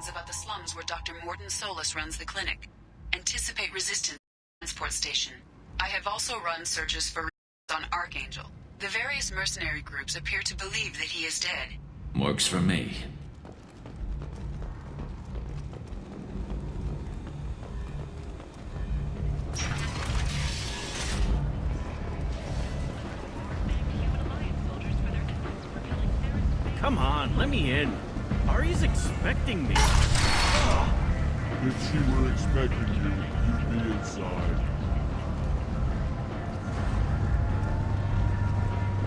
findings about the slums where Dr. Morden Solis runs the clinic. Anticipate resistance transport station. I have also run searches for on Archangel. The various mercenary groups appear to believe that he is dead. Works for me. Come on, let me in. Ari's expecting me. If she were expecting you, you'd be inside.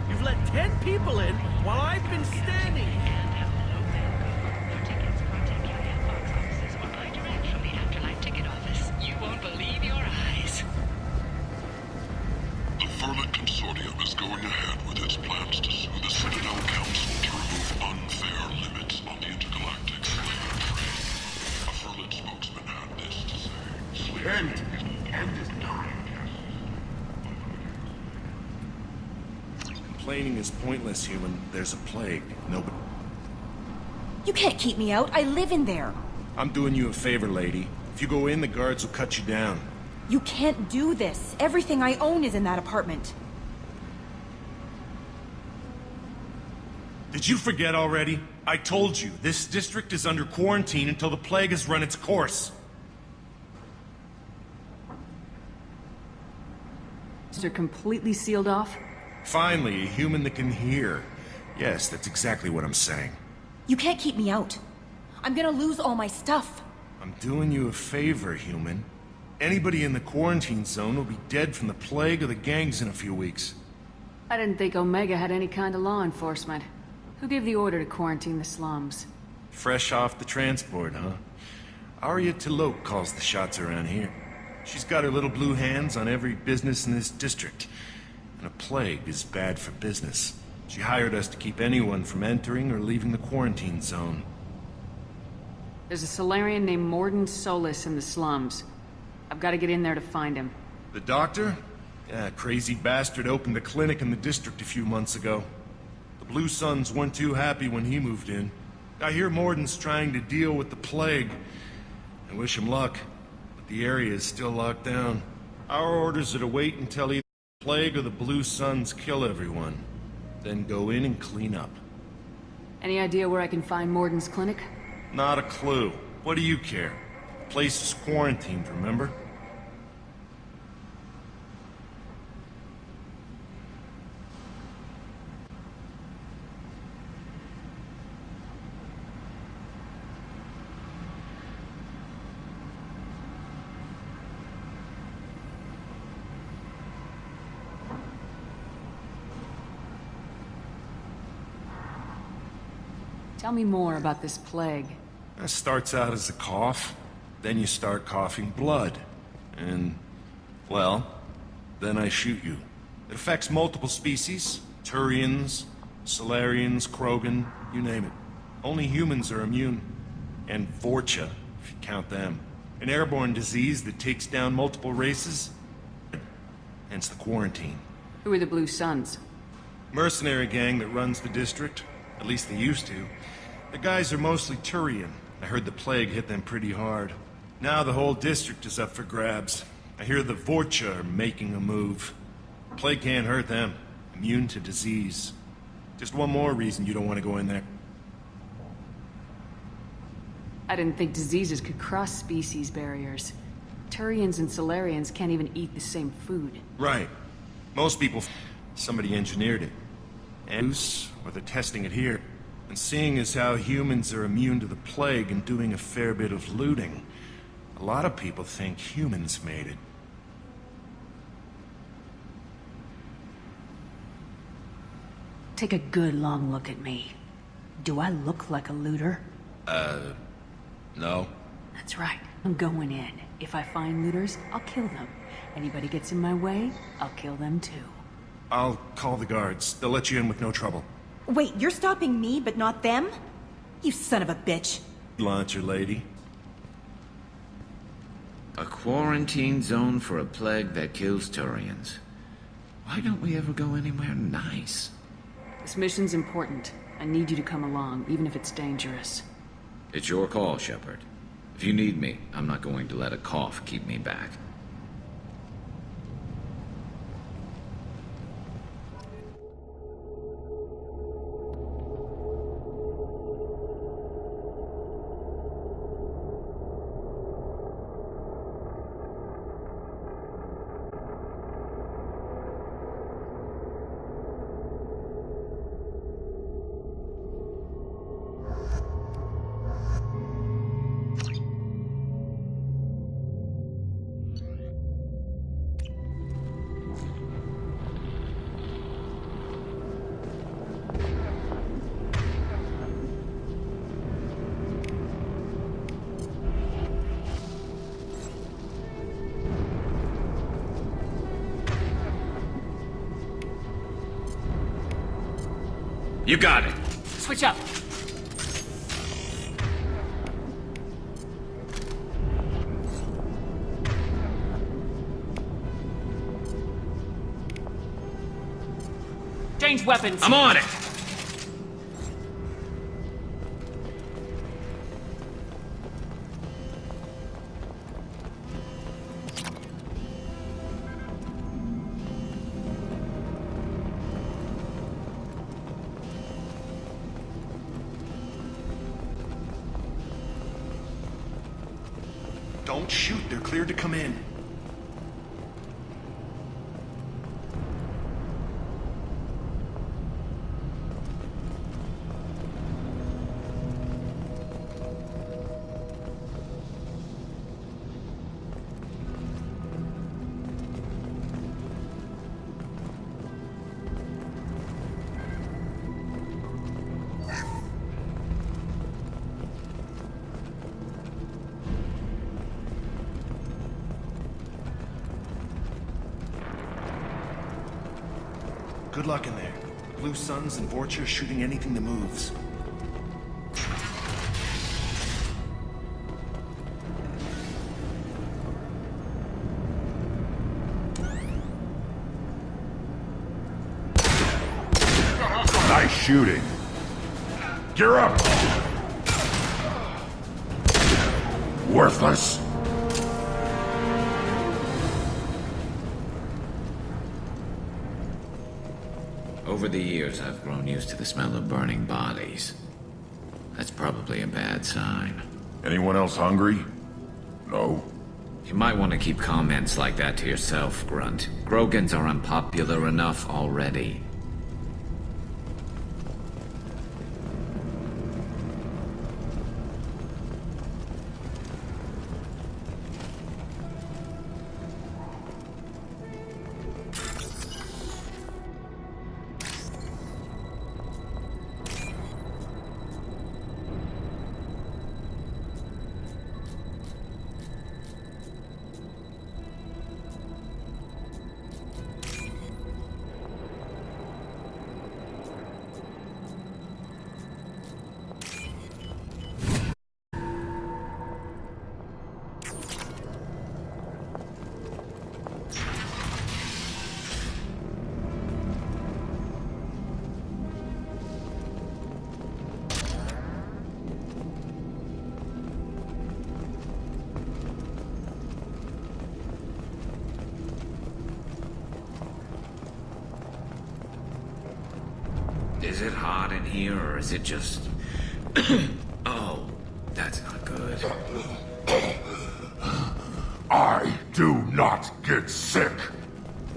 You've let 10 people in while I've been standing. You won't believe your eyes. The Furlet Consortium is going ahead with its plans to sue the Citadel Council to remove unfair limits on the intergalactic slave trade. A Furlet spokesman had this to say. End is done. Complaining is pointless, human. There's a plague. Nobody... You can't keep me out. I live in there. I'm doing you a favor, lady. If you go in, the guards will cut you down. You can't do this. Everything I own is in that apartment. Did you forget already? I told you, this district is under quarantine until the plague has run its course. They're completely sealed off? Finally, a human that can hear. Yes, that's exactly what I'm saying. You can't keep me out. I'm gonna lose all my stuff. I'm doing you a favor, human. Anybody in the quarantine zone will be dead from the plague or the gangs in a few weeks. I didn't think Omega had any kind of law enforcement. Who gave the order to quarantine the slums? Fresh off the transport, huh? Arya T'Loak calls the shots around here. She's got her little blue hands on every business in this district. And a plague is bad for business. She hired us to keep anyone from entering or leaving the quarantine zone. There's a Solarian named Morden Solis in the slums. I've got to get in there to find him. The doctor? Yeah, crazy bastard opened a clinic in the district a few months ago. The Blue Suns weren't too happy when he moved in. I hear Morden's trying to deal with the plague. I wish him luck, but the area is still locked down. Our orders are to wait until either the plague or the Blue Suns kill everyone. Then go in and clean up. Any idea where I can find Morden's clinic? Not a clue. What do you care? The place is quarantined, remember? Tell me more about this plague. It starts out as a cough, then you start coughing blood. And, well, then I shoot you. It affects multiple species. Turians, Solarians, Krogan, you name it. Only humans are immune. And Vorcha, if you count them. An airborne disease that takes down multiple races. Hence the quarantine. Who are the Blue Suns? Mercenary gang that runs the district. At least they used to. The guys are mostly Turian. I heard the plague hit them pretty hard. Now the whole district is up for grabs. I hear the Vorcha are making a move. Plague can't hurt them. Immune to disease. Just one more reason you don't want to go in there. I didn't think diseases could cross species barriers. Turians and Solarians can't even eat the same food. Right. Most people... somebody engineered it. And... or they're testing it here. And seeing as how humans are immune to the plague and doing a fair bit of looting, a lot of people think humans made it. Take a good long look at me. Do I look like a looter? No. That's right. I'm going in. If I find looters, I'll kill them. Anybody gets in my way, I'll kill them too. I'll call the guards. They'll let you in with no trouble. Wait, you're stopping me, but not them? You son of a bitch. Launcher lady. A quarantine zone for a plague that kills Turians. Why don't we ever go anywhere nice? This mission's important. I need you to come along, even if it's dangerous. It's your call, Shepard. If you need me, I'm not going to let a cough keep me back. You got it. Switch up. Change weapons. I'm on it! Don't shoot, they're cleared to come in. Good luck in there. Blue Suns and Vorcha shooting anything that moves. Nice shooting. Gear up! Worthless. Over the years, I've grown used to the smell of burning bodies. That's probably a bad sign. Anyone else hungry? No? You might want to keep comments like that to yourself, Grunt. Grogans are unpopular enough already. Is it hot in here, or is it just... Oh, that's not good. I do not get sick.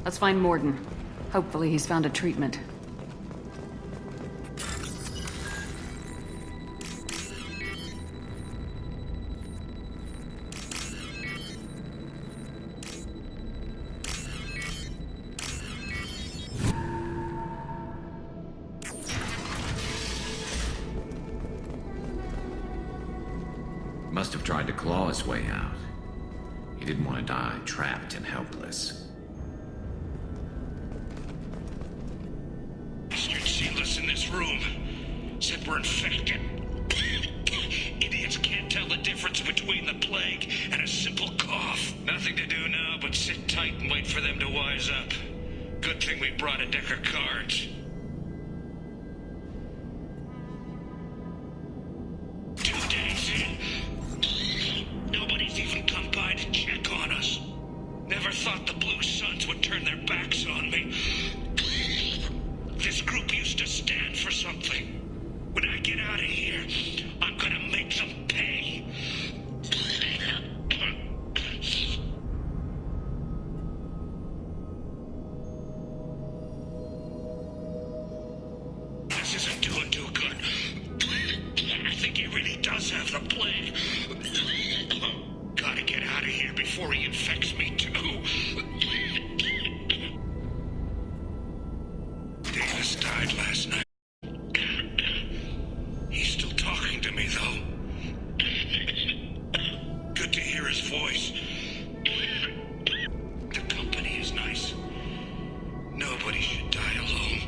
Let's find Morden. Hopefully he's found a treatment. Must have tried to claw his way out. He didn't want to die trapped and helpless. Bastard sealed us in this room. Said we're infected. Idiots can't tell the difference between the plague and a simple cough. Nothing to do now but sit tight and wait for them to wise up. Good thing we brought a deck of cards. 2 days this group used to stand for something. When I get out of here, I'm gonna make them pay. This isn't doing too good. I think he really does have the plague. Gotta get out of here before he infects me too. Davis died last night. He's still talking to me, though. Good to hear his voice. The company is nice. Nobody should die alone.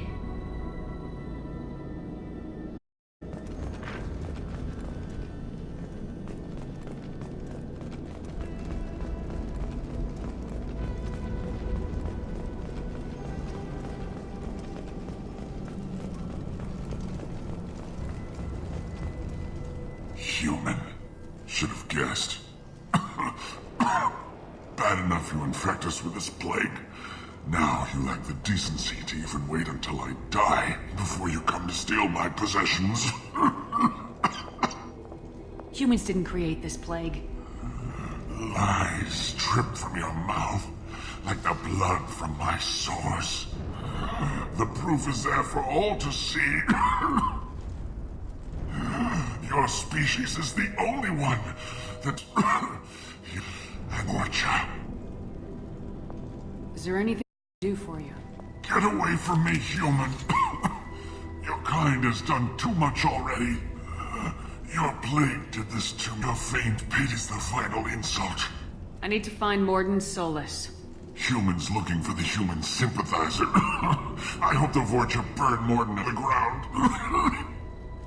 Human. Should have guessed. Bad enough you infect us with this plague. Now you lack the decency to even wait until I die before you come to steal my possessions. Humans didn't create this plague. Lies drip from your mouth like the blood from my sores. The proof is there for all to see. Your species is the only one that... Vorcha. Is there anything I can do for you? Get away from me, human. Your kind has done too much already. Your plague did this to me. Your faint pit is the final insult. I need to find Morden Solus. Humans looking for the human sympathizer. I hope the Vorcha burn Morden to the ground.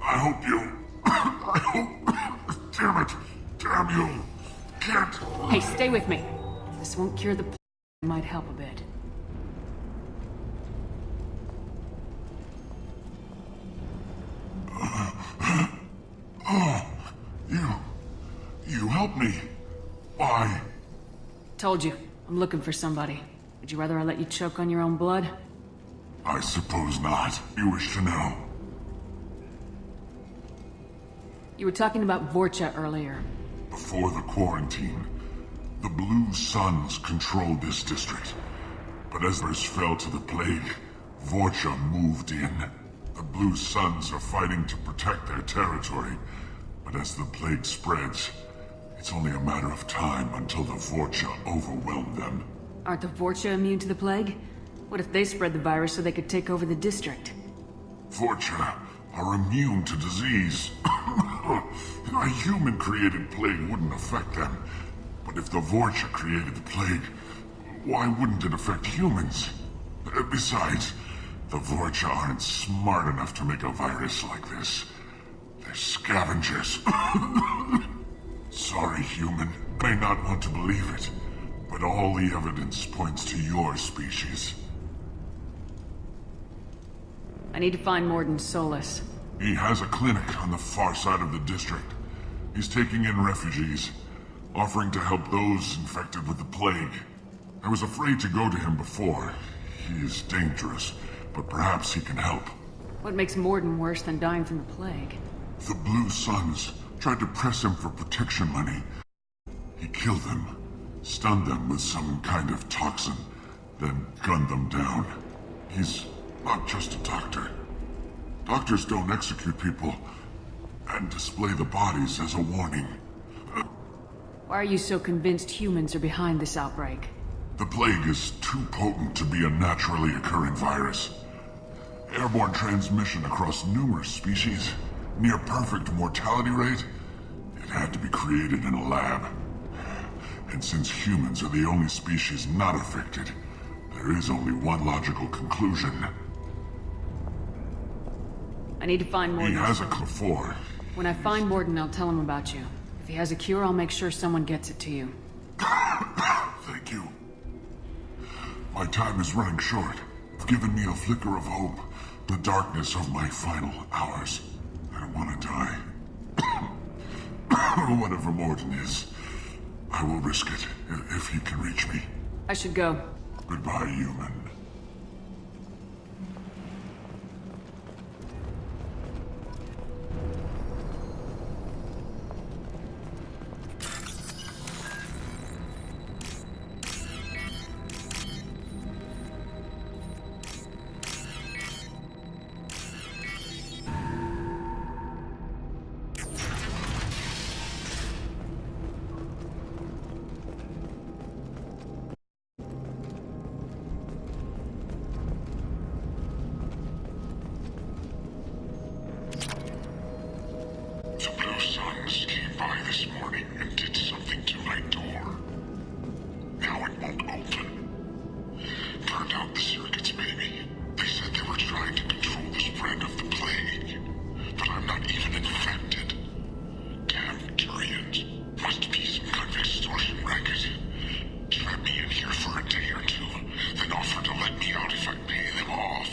I hope you... I hope... Damn it. Damn you. Can't... Hey, stay with me. This won't cure the plague. It might help a bit. You helped me. Why? Told you. I'm looking for somebody. Would you rather I let you choke on your own blood? I suppose not. You wish to know. You were talking about Vorcha earlier. Before the quarantine, the Blue Suns controlled this district. But as theirs fell to the plague, Vorcha moved in. The Blue Suns are fighting to protect their territory. But as the plague spreads, it's only a matter of time until the Vorcha overwhelm them. Aren't the Vorcha immune to the plague? What if they spread the virus so they could take over the district? Vorcha are immune to disease. A human-created plague wouldn't affect them. But if the Vorcha created the plague, why wouldn't it affect humans? Besides, the Vorcha aren't smart enough to make a virus like this. They're scavengers. Sorry, human. May not want to believe it, but all the evidence points to your species. I need to find Morden Solus. He has a clinic on the far side of the district. He's taking in refugees, offering to help those infected with the plague. I was afraid to go to him before. He is dangerous, but perhaps he can help. What makes Morden worse than dying from the plague? The Blue Suns tried to press him for protection money. He killed them, stunned them with some kind of toxin, then gunned them down. He's not just a doctor. Doctors don't execute people and display the bodies as a warning. Why are you so convinced humans are behind this outbreak? The plague is too potent to be a naturally occurring virus. Airborne transmission across numerous species, near perfect mortality rate. It had to be created in a lab. And since humans are the only species not affected, there is only one logical conclusion. I need to find Morden. He has a before. When I find Morden, I'll tell him about you. If he has a cure, I'll make sure someone gets it to you. Thank you. My time is running short. You've given me a flicker of hope. The darkness of my final hours. I don't want to die. Whatever Morden is, I will risk it if he can reach me. I should go. Goodbye, human. trying to control the spread of the plague, but I'm not even infected. Damn Turians. Must be some kind of extortion racket. Trap me in here for a day or two, then offer to let me out if I pay them off.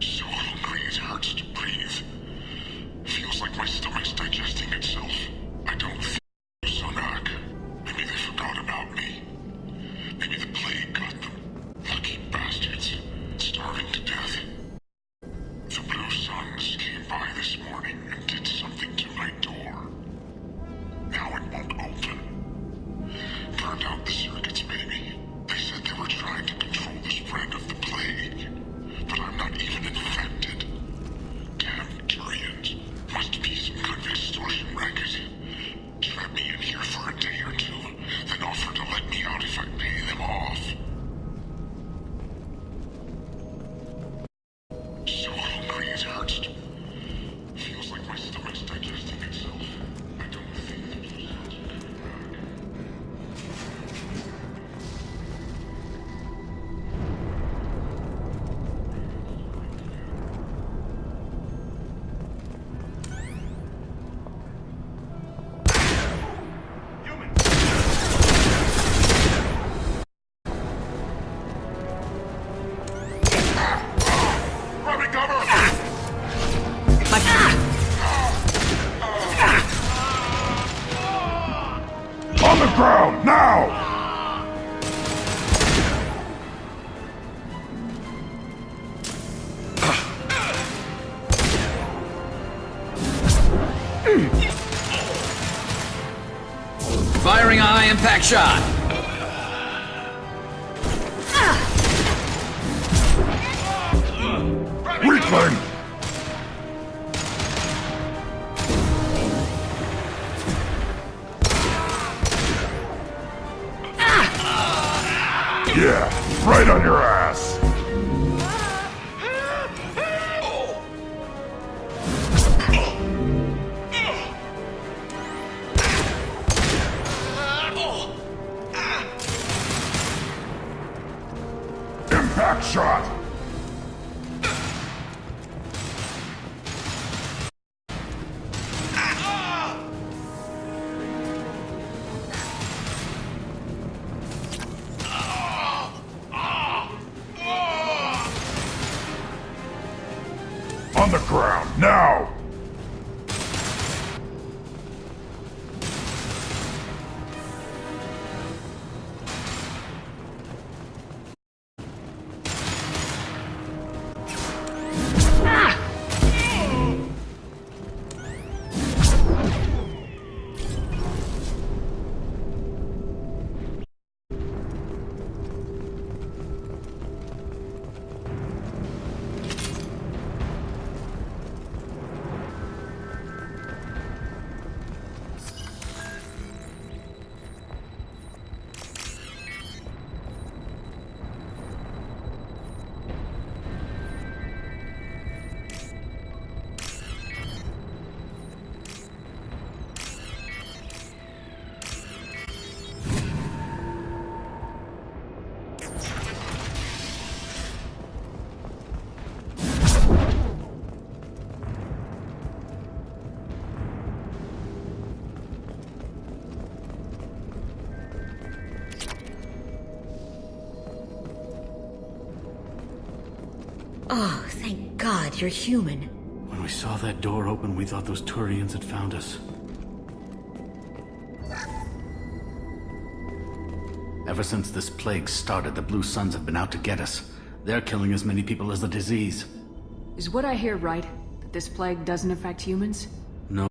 So hungry it hurts to breathe. Feels like my stomach's digesting itself. I don't feel Sonak. Maybe they forgot about me. Maybe the plague got them. Lucky bastards. Starving to death. The Blue Suns came by this morning and did something to my door. Now it won't open. Burned out the circuits, maybe. They said they were trying to control the spread of the plague. But I'm not even infected. Damn Turians. Must be some kind of extortion racket. Trap me in here for a day or two, then offer to let me out if I pay them off. So hungry it hurts to... Feels like my stomach's digesting itself. I don't think the Blue Suns will come back. Grabbing cover! On the ground, now! Firing a high-impact shot. Weakling! Yeah, right on your ass! Impact shot! On the ground, now! Oh, thank God you're human. When we saw that door open, we thought those Turians had found us. Ever since this plague started, the Blue Suns have been out to get us. They're killing as many people as the disease. Is what I hear right? That this plague doesn't affect humans? No,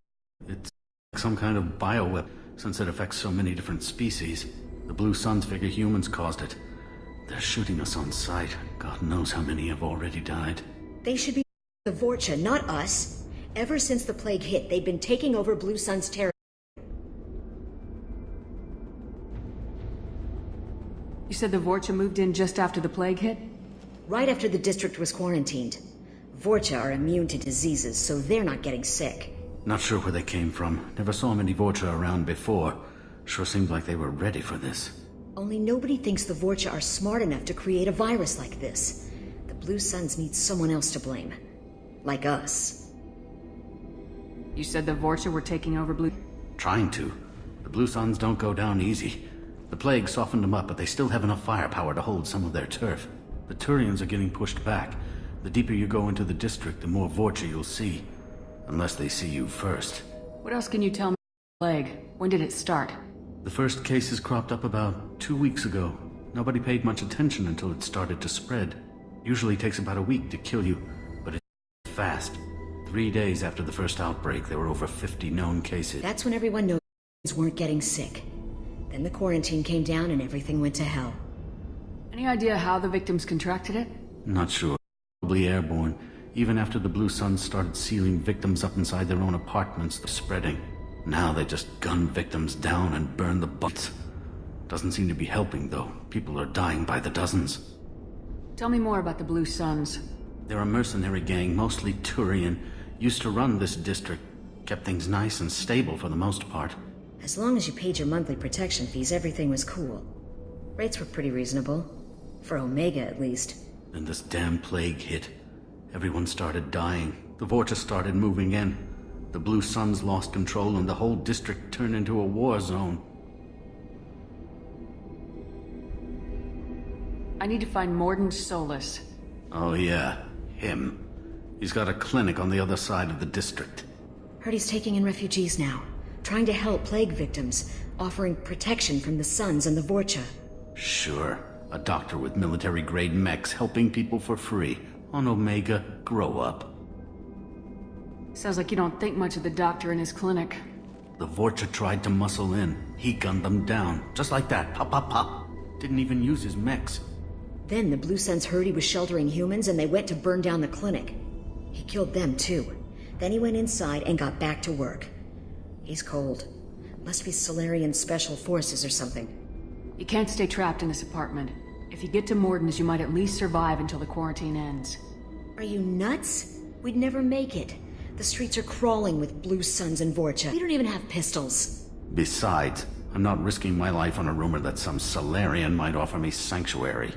it's some kind of bioweapon. Since it affects so many different species, the Blue Suns figure humans caused it. They're shooting us on sight. God knows how many have already died. They should be the Vorcha, not us. Ever since the plague hit, they've been taking over Blue Sun's territory. You said the Vorcha moved in just after the plague hit? Right after the district was quarantined. Vorcha are immune to diseases, so they're not getting sick. Not sure where they came from. Never saw many Vorcha around before. Sure seemed like they were ready for this. Only nobody thinks the Vorcha are smart enough to create a virus like this. The Blue Suns need someone else to blame. Like us. You said the Vorcha were taking over Blue... Trying to. The Blue Suns don't go down easy. The plague softened them up, but they still have enough firepower to hold some of their turf. The Turians are getting pushed back. The deeper you go into the district, the more Vorcha you'll see. Unless they see you first. What else can you tell me about the plague? When did it start? The first cases cropped up about 2 weeks ago. Nobody paid much attention until it started to spread. Usually takes about a week to kill you, but it's fast. 3 days after the first outbreak, there were over 50 known cases. That's when everyone knows weren't getting sick. Then the quarantine came down and everything went to hell. Any idea how the victims contracted it? Not sure. Probably airborne. Even after the Blue Suns started sealing victims up inside their own apartments, they're spreading. Now they just gun victims down and burn the butts. Doesn't seem to be helping, though. People are dying by the dozens. Tell me more about the Blue Suns. They're a mercenary gang, mostly Turian. Used to run this district. Kept things nice and stable for the most part. As long as you paid your monthly protection fees, everything was cool. Rates were pretty reasonable. For Omega, at least. Then this damn plague hit. Everyone started dying. The Vorcha started moving in. The Blue Suns lost control and the whole district turned into a war zone. I need to find Morden Solus. Oh yeah, him. He's got a clinic on the other side of the district. Heard he's taking in refugees now. Trying to help plague victims. Offering protection from the Suns and the Vorcha. Sure. A doctor with military-grade mechs helping people for free. On Omega, grow up. Sounds like you don't think much of the doctor in his clinic. The Vorcha tried to muscle in. He gunned them down. Just like that. Pop, pop, pop. Didn't even use his mechs. Then the Blue Suns heard he was sheltering humans and they went to burn down the clinic. He killed them too. Then he went inside and got back to work. He's cold. Must be Solarian Special Forces or something. You can't stay trapped in this apartment. If you get to Morden's, you might at least survive until the quarantine ends. Are you nuts? We'd never make it. The streets are crawling with Blue Suns and Vorcha. We don't even have pistols. Besides, I'm not risking my life on a rumor that some Solarian might offer me sanctuary.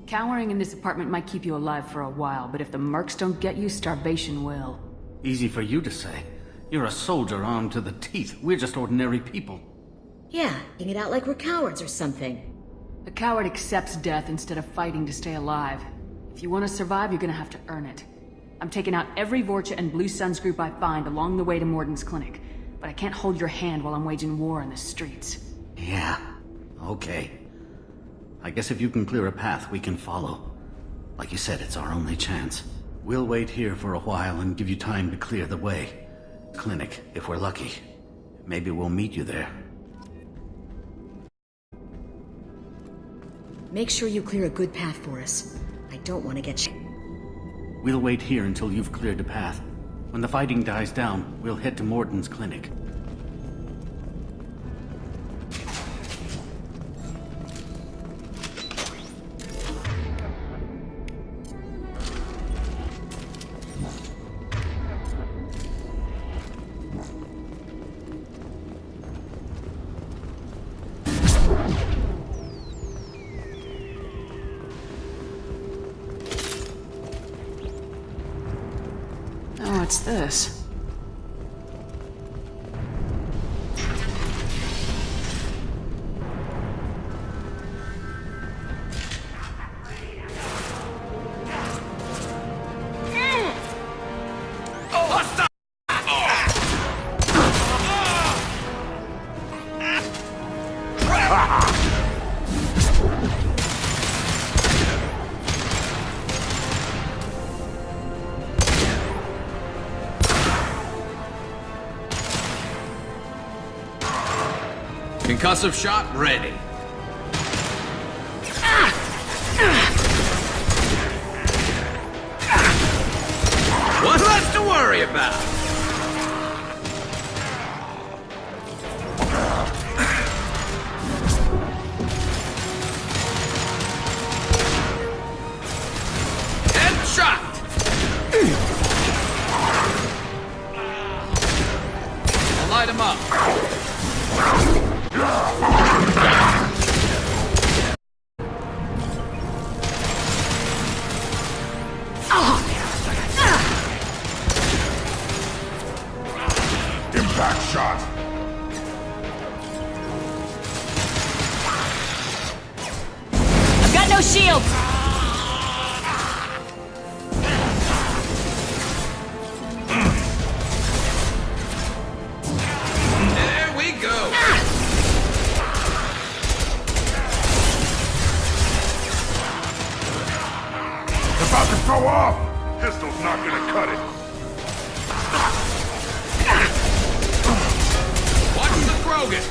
Cowering in this apartment might keep you alive for a while, but if the mercs don't get you, starvation will. Easy for you to say. You're a soldier armed to the teeth. We're just ordinary people. Yeah, hang it out like we're cowards or something. The coward accepts death instead of fighting to stay alive. If you want to survive, you're gonna have to earn it. I'm taking out every Vorcha and Blue Suns group I find along the way to Morden's clinic, but I can't hold your hand while I'm waging war in the streets. Yeah, okay. I guess if you can clear a path, we can follow. Like you said, it's our only chance. We'll wait here for a while and give you time to clear the way. Clinic, if we're lucky. Maybe we'll meet you there. Make sure you clear a good path for us. I don't want to get We'll wait here until you've cleared the path. When the fighting dies down, we'll head to Morden's clinic. What's this? Concussive shot ready. What's less to worry about? Headshot! light him up. Impact shot. I've got no shields! There we go. It's about to go off. Pistol's not gonna cut it. Watch the Krogan.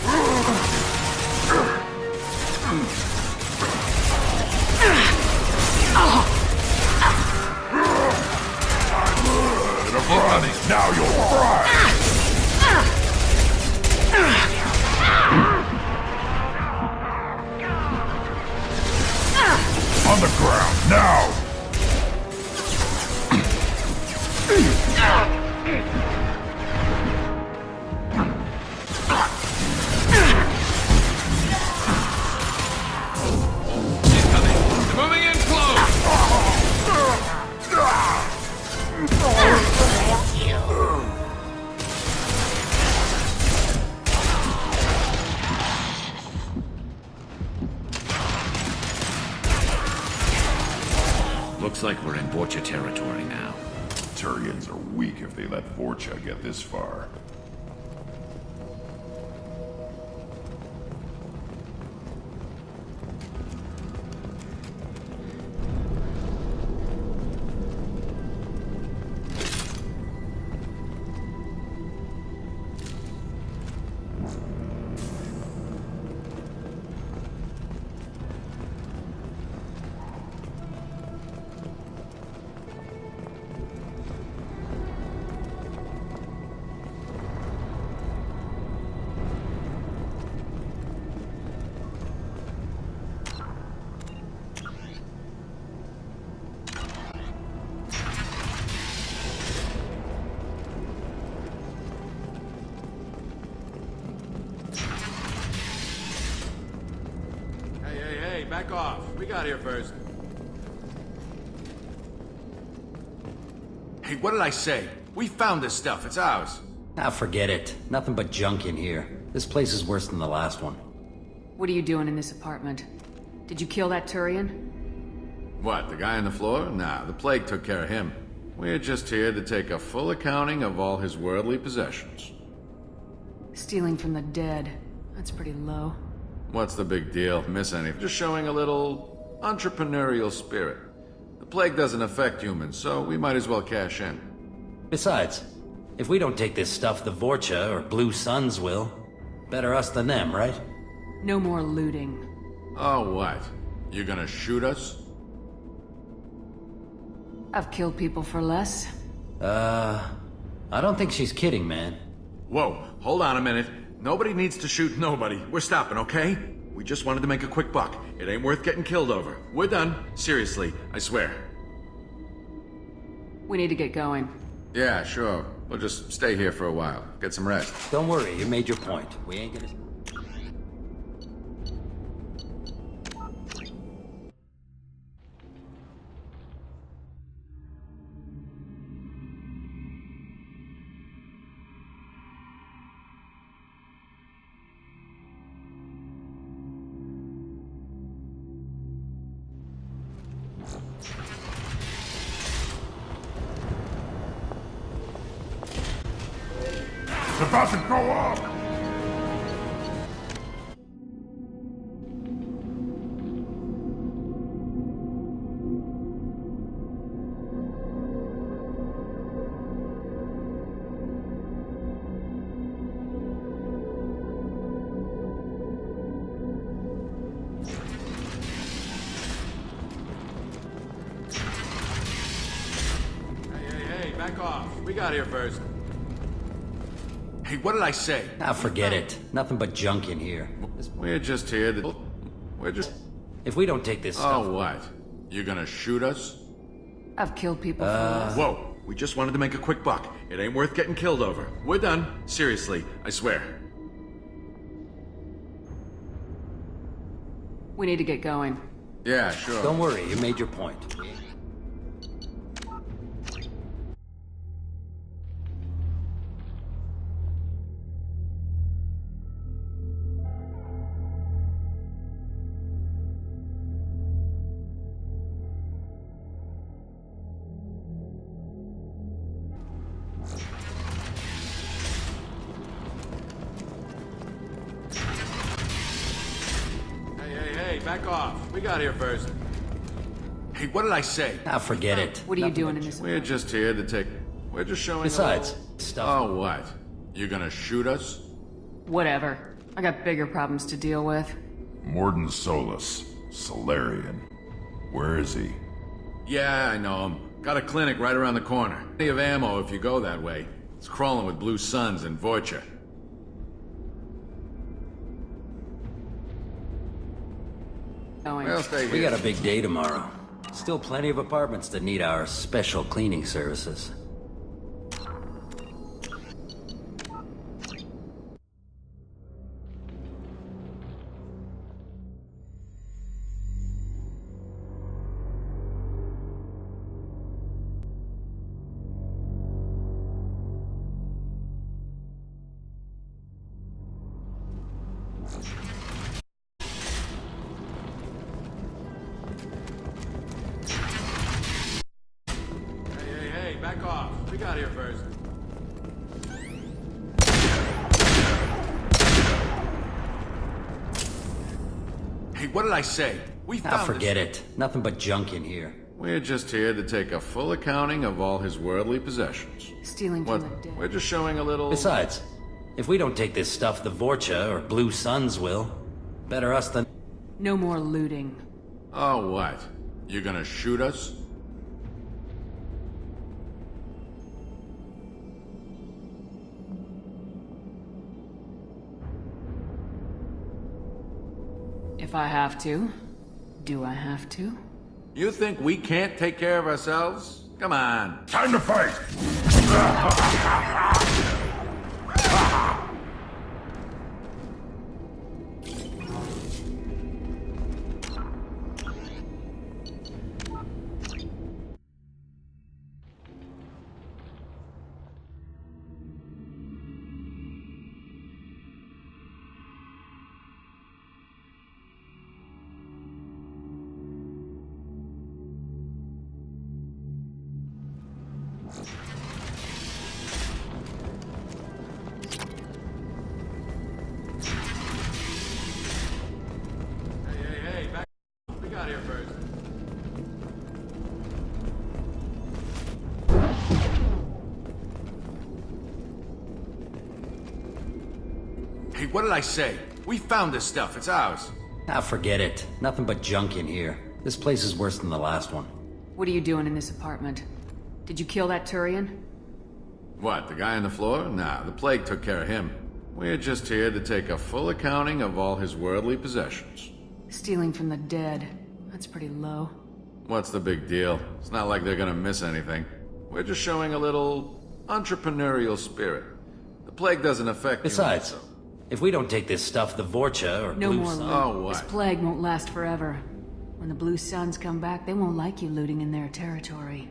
Now you'll fry. On the ground now. Incoming. They're moving in close. Looks like we're in Vorcha territory now. Turians are weak if they let Vorcha get this far. Hey, back off. We got here first. Hey, what did I say? We found this stuff. It's ours. Ah, forget it. Nothing but junk in here. This place is worse than the last one. What are you doing in this apartment? Did you kill that Turian? What, the guy on the floor? Nah, the plague took care of him. We're just here to take a full accounting of all his worldly possessions. Stealing from the dead. That's pretty low. What's the big deal? Miss any? Just showing a little entrepreneurial spirit. The plague doesn't affect humans, so we might as well cash in. Besides, if we don't take this stuff, the Vorcha or Blue Suns will. Better us than them, right? No more looting. Oh, what? You gonna shoot us? I've killed people for less. I don't think she's kidding, man. Whoa, hold on a minute. Nobody needs to shoot nobody. We're stopping, okay? We just wanted to make a quick buck. It ain't worth getting killed over. We're done. Seriously, I swear. We need to get going. Yeah, sure. We'll just stay here for a while. Get some rest. Don't worry, you made your point. We ain't gonna... It's about to go off! Hey, back off. We got here first. Hey, what did I say? Ah, forget it. Nothing but junk in here. We're just here to... We're just... If we don't take this stuff... Oh, what? You gonna shoot us? I've killed people for less. Whoa, We just wanted to make a quick buck. It ain't worth getting killed over. We're done. Seriously, I swear. We need to get going. Yeah, sure. Don't worry, you made your point. Hey, back off. We got here first. Hey, what did I say? Ah, forget it. What are you doing in this? We're just here to take... We're just showing... Besides, a little... stuff. Oh, what? You gonna shoot us? Whatever. I got bigger problems to deal with. Morden Solus, Solarian. Where is he? Yeah, I know him. Got a clinic right around the corner. Plenty of ammo if you go that way. It's crawling with Blue Suns and Vorcha. Going. Well, stay here. We got a big day tomorrow. Still plenty of apartments that need our special cleaning services. Hey, back off. We got here first. Hey, what did I say? We found Ah, forget this... it. Nothing but junk in here. We're just here to take a full accounting of all his worldly possessions. Stealing What? from the dead. We're just showing a little... Besides, if we don't take this stuff, the Vorcha or Blue Suns will. Better us than... No more looting. Oh, what? You gonna shoot us? If I have to. Do I have to? You think we can't take care of ourselves? Come on. Time to fight! Hey, back off. We got here first. Hey, what did I say? We found this stuff. It's ours. Ah, forget it. Nothing but junk in here. This place is worse than the last one. What are you doing in this apartment? Did you kill that Turian? What, the guy on the floor? Nah, the plague took care of him. We're just here to take a full accounting of all his worldly possessions. Stealing from the dead. That's pretty low. What's the big deal? It's not like they're gonna miss anything. We're just showing a little entrepreneurial spirit. The plague doesn't affect Besides, humans, if we don't take this stuff, the Vorcha or No Blue more Suns... looting. Oh, what? This plague won't last forever. When the Blue Suns come back, they won't like you looting in their territory.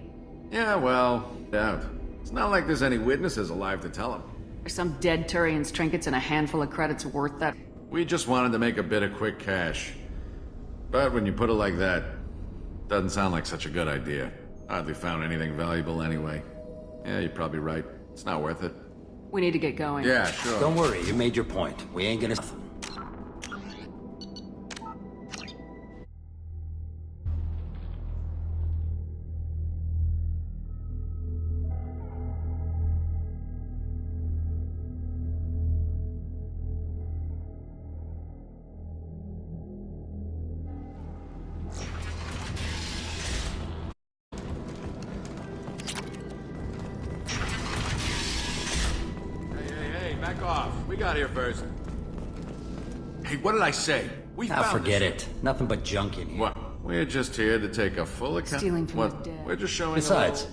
Yeah, well, doubt. It's not like there's any witnesses alive to tell him. There's some dead Turian's trinkets and a handful of credits worth that. We just wanted to make a bit of quick cash. But when you put it like that, doesn't sound like such a good idea. Hardly found anything valuable anyway. Yeah, you're probably right. It's not worth it. We need to get going. Yeah, sure. Don't worry, you made your point. We ain't gonna... Hey, back off. We got here first. Hey, what did I say? We Ah, found forget this. it. Nothing but junk in here. What? We're just here to take a full account. Stealing from What? the dead. We're just showing. Besides,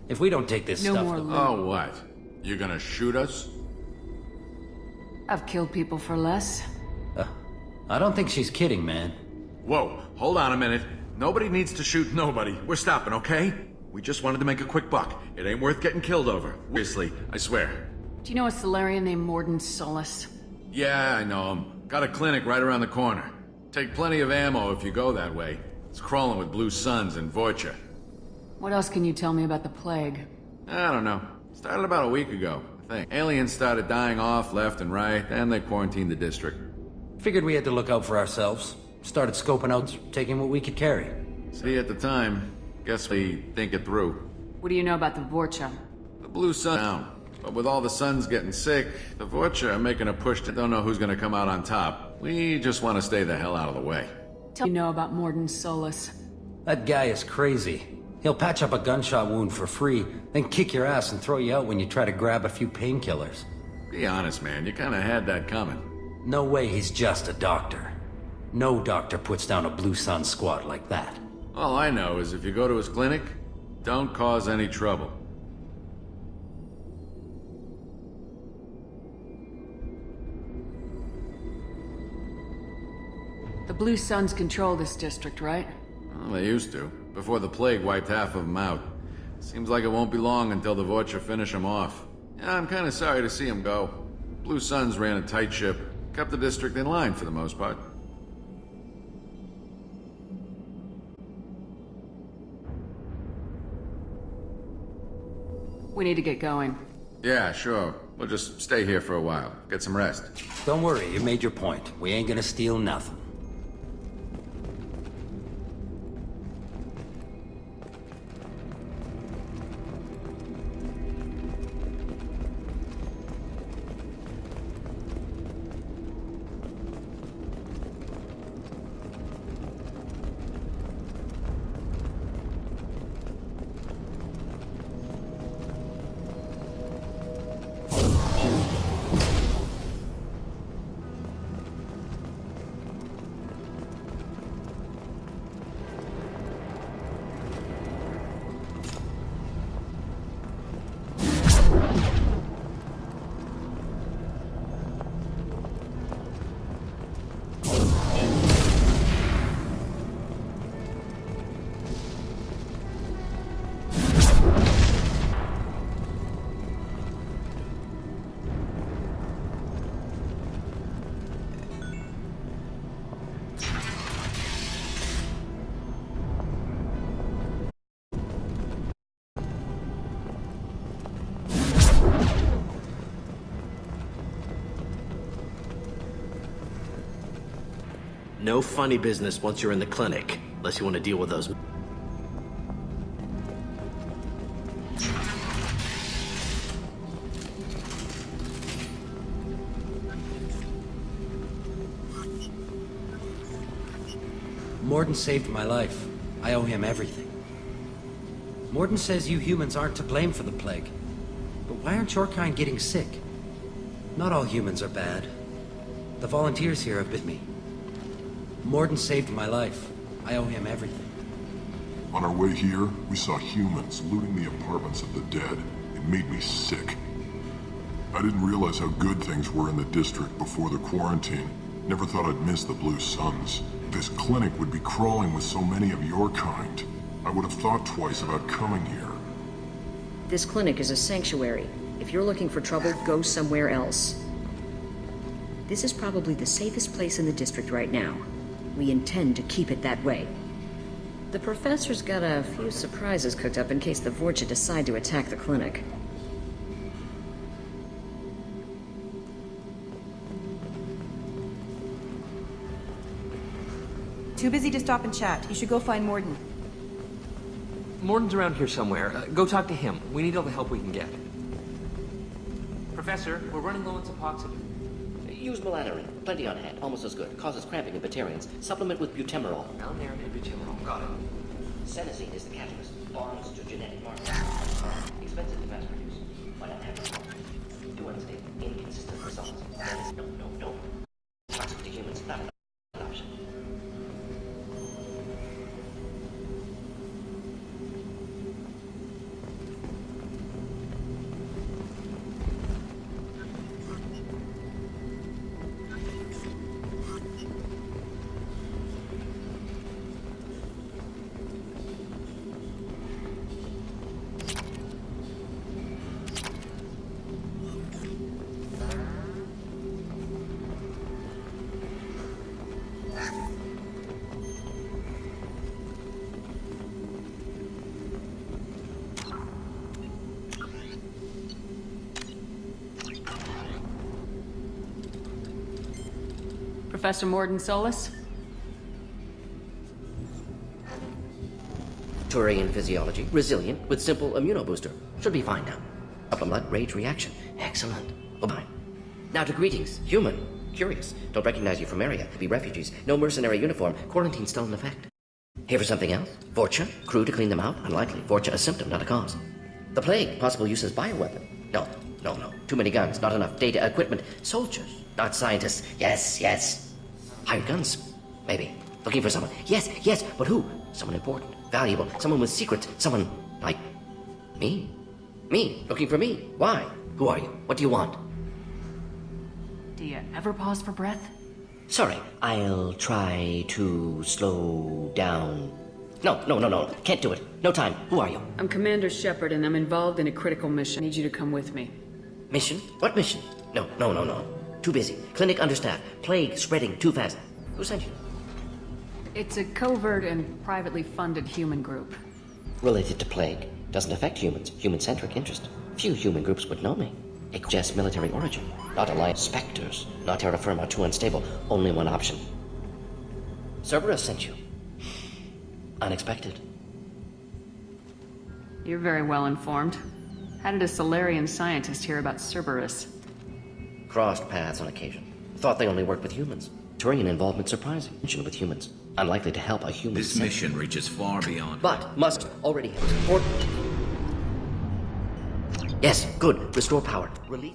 If we don't take this No stuff... more the- loot. Oh, what? You gonna shoot us? I've killed people for less. I don't think she's kidding, man. Whoa, hold on a minute. Nobody needs to shoot nobody. We're stopping, okay? We just wanted to make a quick buck. It ain't worth getting killed over. Seriously, I swear. Do you know a Solarian named Morden Solus? Yeah, I know him. Got a clinic right around the corner. Take plenty of ammo if you go that way. It's crawling with blue suns and Vorcha. What else can you tell me about the plague? I don't know. Started about a week ago, I think. Aliens started dying off left and right, and they quarantined the district. Figured we had to look out for ourselves. Started scoping out, taking what we could carry. See, at the time, guess we think it through. What do you know about the Vorcha? The blue sun down. But with all the suns getting sick, the Vorcha are making a push to don't know who's gonna come out on top. We just want to stay the hell out of the way. Tell me you know about Morden Solus. That guy is crazy. He'll patch up a gunshot wound for free, then kick your ass and throw you out when you try to grab a few painkillers. Be honest, man, you kinda had that coming. No way he's just a doctor. No doctor puts down a Blue Sun squad like that. All I know is if you go to his clinic, don't cause any trouble. The Blue Suns control this district, right? Well, they used to, before the plague wiped half of them out. Seems like it won't be long until the Vorcha finish them off. Yeah, I'm kinda sorry to see them go. Blue Suns ran a tight ship, kept the district in line for the most part. We need to get going. Yeah, sure. We'll just stay here for a while. Get some rest. Don't worry, you made your point. We ain't gonna steal nothing. No funny business once you're in the clinic, unless you want to deal with those. Morden saved my life. I owe him everything. Morden says you humans aren't to blame for the plague. But why aren't your kind getting sick? Not all humans are bad. The volunteers here have bit me. Morden saved my life. I owe him everything. On our way here, we saw humans looting the apartments of the dead. It made me sick. I didn't realize how good things were in the district before the quarantine. Never thought I'd miss the Blue Suns. This clinic would be crawling with so many of your kind. I would have thought twice about coming here. This clinic is a sanctuary. If you're looking for trouble, go somewhere else. This is probably the safest place in the district right now. We intend to keep it that way. The professor's got a few surprises cooked up in case the Vorcha decide to attack the clinic. Too busy to stop and chat. You should go find Morden. Morden's around here somewhere. Go talk to him. We need all the help we can get. Professor, we're running low on Suboxone. Use melanorin. Plenty on hand. Almost as good. Causes cramping in Batarians. Supplement with butemerol. Melanorin and butemerol. Got it. Senescine is the catalyst. Bonds to genetic markers. Expensive to mass produce. But unhappy. Too unstable. Inconsistent results. No. Toxic to humans. Not an option. Professor Morden Solus? Turian physiology, resilient, with simple immunobooster. Should be fine now. Up a blood rage reaction. Excellent. Bye-bye. Now to greetings. Human. Curious. Don't recognize you from area. Be refugees. No mercenary uniform. Quarantine still in effect. Here for something else? Vorcha? Crew to clean them out? Unlikely. Vorcha a symptom, not a cause. The plague. Possible use as bioweapon. No. Too many guns. Not enough data equipment. Soldiers. Not scientists. Yes. Hired guns. Maybe. Looking for someone. Yes. But who? Someone important. Valuable. Someone with secrets. Someone like me. Me. Looking for me. Why? Who are you? What do you want? Do you ever pause for breath? Sorry, I'll try to slow down. No. Can't do it. No time. Who are you? I'm Commander Shepard, and I'm involved in a critical mission. I need you to come with me. Mission? What mission? No. Too busy. Clinic understaffed. Plague spreading too fast. Who sent you? It's a covert and privately funded human group. Related to plague. Doesn't affect humans. Human-centric interest. Few human groups would know me. It suggests military origin. Not alliance. Spectres. Not terra firma. Too unstable. Only one option. Cerberus sent you. Unexpected. You're very well informed. How did a Solarian scientist hear about Cerberus? Crossed paths on occasion. Thought they only worked with humans. Turian involvement surprising. Mission with humans. Unlikely to help a human. This mission reaches far beyond. But must already have support. Yes, good. Restore power. Release.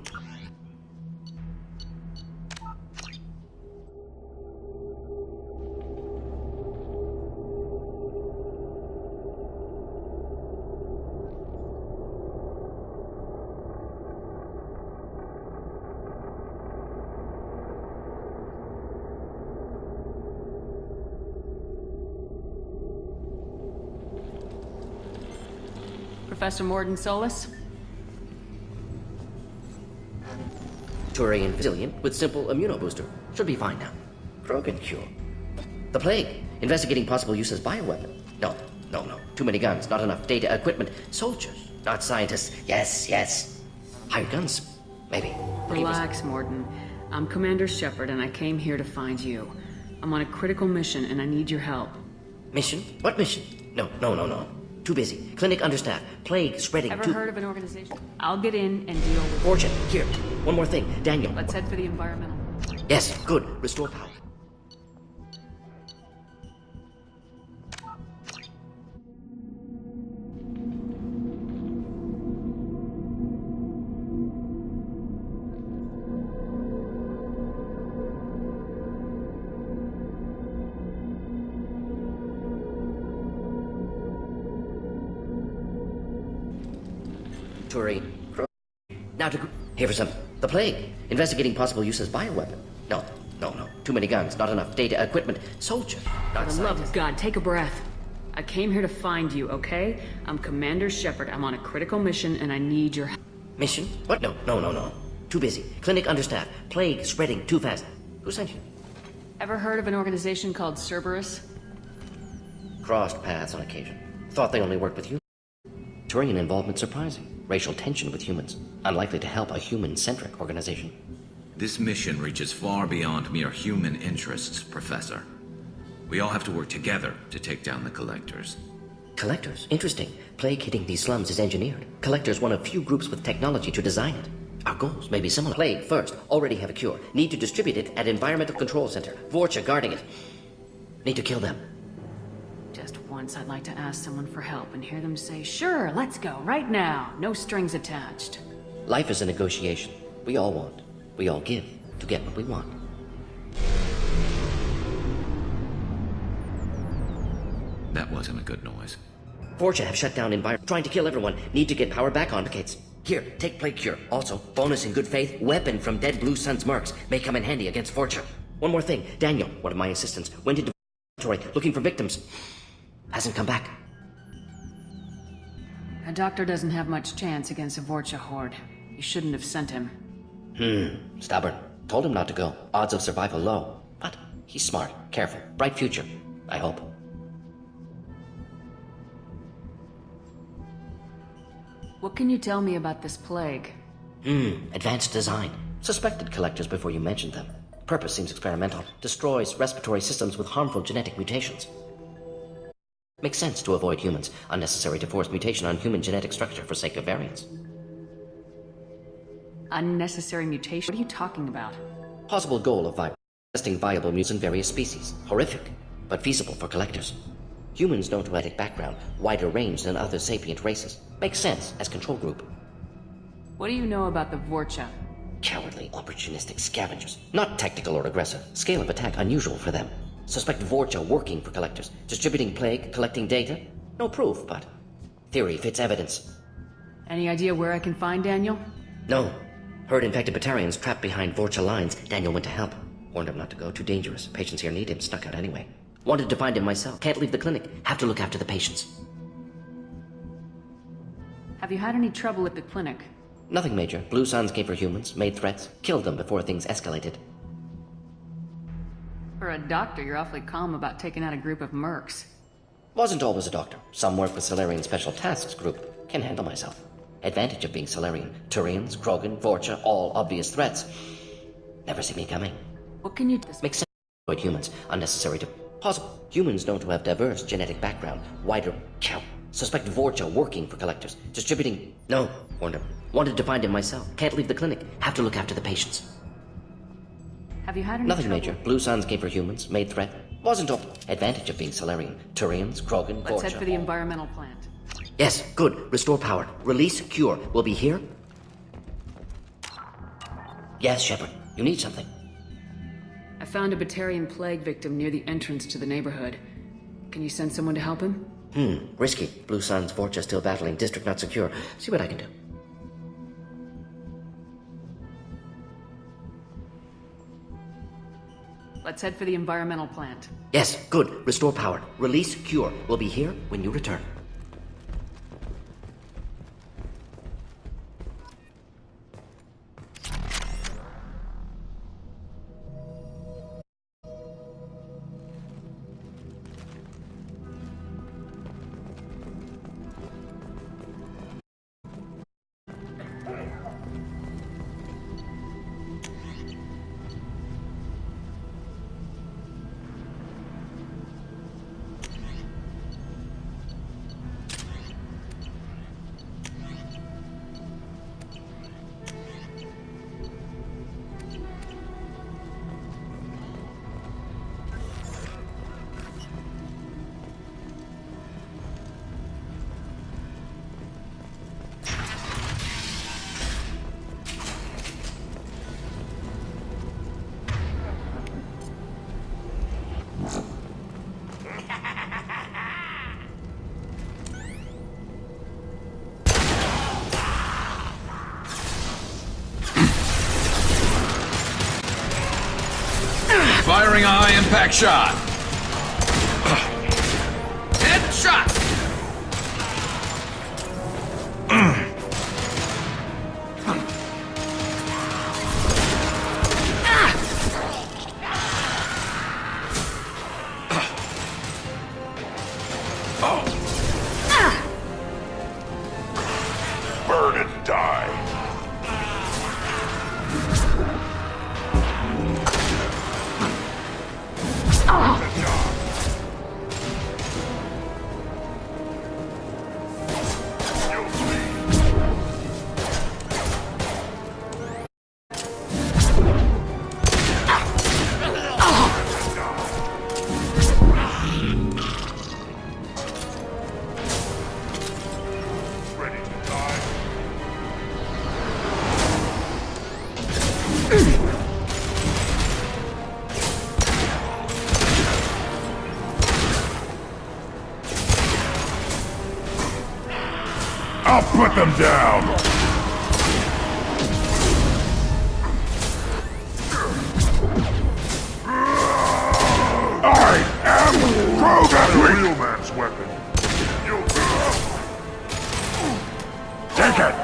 Professor Morden Solus? Turian resilient with simple immunobooster. Should be fine now. Krogan cure. The plague. Investigating possible use as bioweapon. No. Too many guns. Not enough data equipment. Soldiers. Not scientists. Yes. Hired guns. Maybe. Relax, Morden. I'm Commander Shepard, and I came here to find you. I'm on a critical mission, and I need your help. Mission? What mission? No. Too busy. Clinic understaffed. Plague spreading. Ever heard of an organization? I'll get in and deal with Fortune. Here. One more thing. Daniel. Let's head for the environmental. Yes, good. Restore power. Now to here for some. The plague. Investigating possible use as bioweapon. No. Too many guns. Not enough data equipment. Soldiers. Not For the love of God, take a breath. I came here to find you, okay? I'm Commander Shepard. I'm on a critical mission, and I need your help. Mission? What? No. Too busy. Clinic understaffed. Plague spreading too fast. Who sent you? Ever heard of an organization called Cerberus? Crossed paths on occasion. Thought they only worked with humans. Turian involvement surprising. Racial tension with humans. Unlikely to help a human-centric organization. This mission reaches far beyond mere human interests, Professor. We all have to work together to take down the Collectors. Collectors? Interesting. Plague hitting these slums is engineered. Collectors one of few groups with technology to design it. Our goals may be similar. Plague first. Already have a cure. Need to distribute it at Environmental Control Center. Vorcha guarding it. Need to kill them. Just once I'd like to ask someone for help and hear them say, sure, let's go, right now. No strings attached. Life is a negotiation. We all want. We all give to get what we want. That wasn't a good noise. Vorcha have shut down environment. Trying to kill everyone. Need to get power back on Gates. Here, take Plague Cure. Also, bonus in good faith, weapon from dead Blue Sun's mercs. May come in handy against Vorcha. One more thing. Daniel, one of my assistants, went into laboratory looking for victims. Hasn't come back. A doctor doesn't have much chance against a Vorcha horde. You shouldn't have sent him. Stubborn. Told him not to go. Odds of survival low. But he's smart, careful, bright future. I hope. What can you tell me about this plague? Advanced design. Suspected collectors before you mentioned them. Purpose seems experimental. Destroys respiratory systems with harmful genetic mutations. Makes sense to avoid humans. Unnecessary to force mutation on human genetic structure for sake of variance. Unnecessary mutation? What are you talking about? Possible goal of testing viable mutants in various species. Horrific, but feasible for collectors. Humans known to genetic background, wider range than other sapient races. Makes sense as control group. What do you know about the Vorcha? Cowardly, opportunistic scavengers. Not tactical or aggressive. Scale of attack unusual for them. Suspect Vorcha working for collectors. Distributing plague, collecting data. No proof, but theory fits evidence. Any idea where I can find Daniel? No. Heard infected Batarians trapped behind Vorcha lines. Daniel went to help. Warned him not to go. Too dangerous. Patients here need him. Snuck out anyway. Wanted to find him myself. Can't leave the clinic. Have to look after the patients. Have you had any trouble at the clinic? Nothing major. Blue Suns came for humans, made threats, killed them before things escalated. For a doctor, you're awfully calm about taking out a group of mercs. Wasn't always a doctor. Some work with Solarian Special Tasks Group. Can handle myself. Advantage of being Solarian. Turians, Krogan, Vorcha, all obvious threats. Never see me coming. What can you do? Makes sense to avoid humans. Unnecessary to... Possible. Humans known to have diverse genetic background. Wider... Suspect Vorcha working for collectors. Distributing... No. Warned him. Wanted to find him myself. Can't leave the clinic. Have to look after the patients. Have you had any Nothing trouble? major. Blue Suns came for humans, made threat. Wasn't all. Advantage of being Solarian. Turians, Krogan, Let's Vorcha. head for the environmental plant. Yes, good. Restore power. Release cure. We'll be here? Yes, Shepard. You need something. I found a Batarian plague victim near the entrance to the neighborhood. Can you send someone to help him? Risky. Blue Suns, Vorcha still battling. District not secure. See what I can do. Let's head for the environmental plant. Yes, good. Restore power. Release cure. We'll be here when you return. Firing a high-impact shot. Headshot! Burn and die. Ready to die? I'll put them down! I am Krogan! A real man's weapon. You'll take it!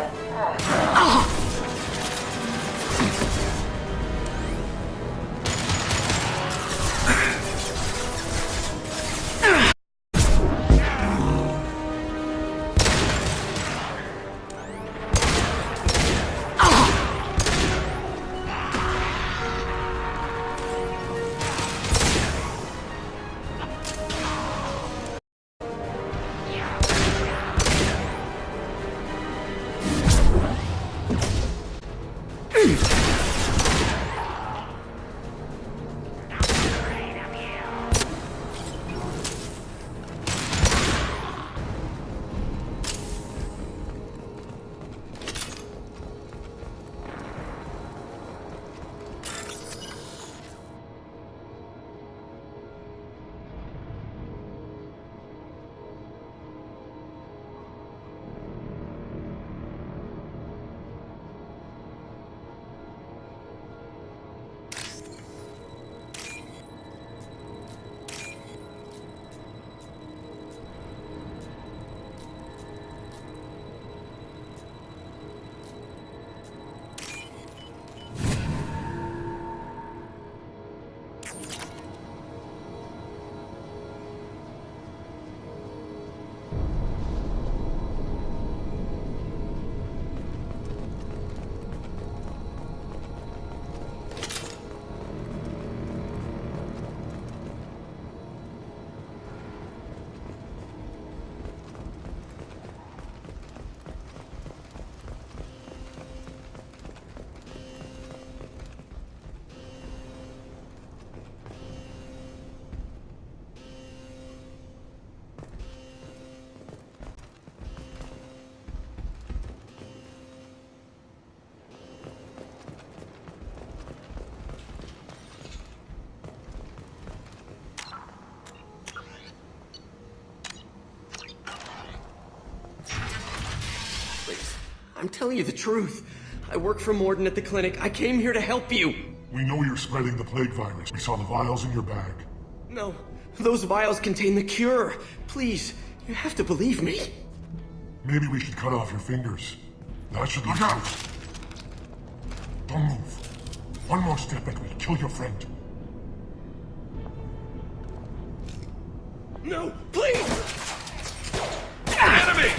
I'm telling you the truth. I work for Morden at the clinic. I came here to help you. We know you're spreading the plague virus. We saw the vials in your bag. No, those vials contain the cure. Please, you have to believe me. Maybe we should cut off your fingers. That should look out. Don't move. One more step and we'll kill your friend. No, please! Enemy!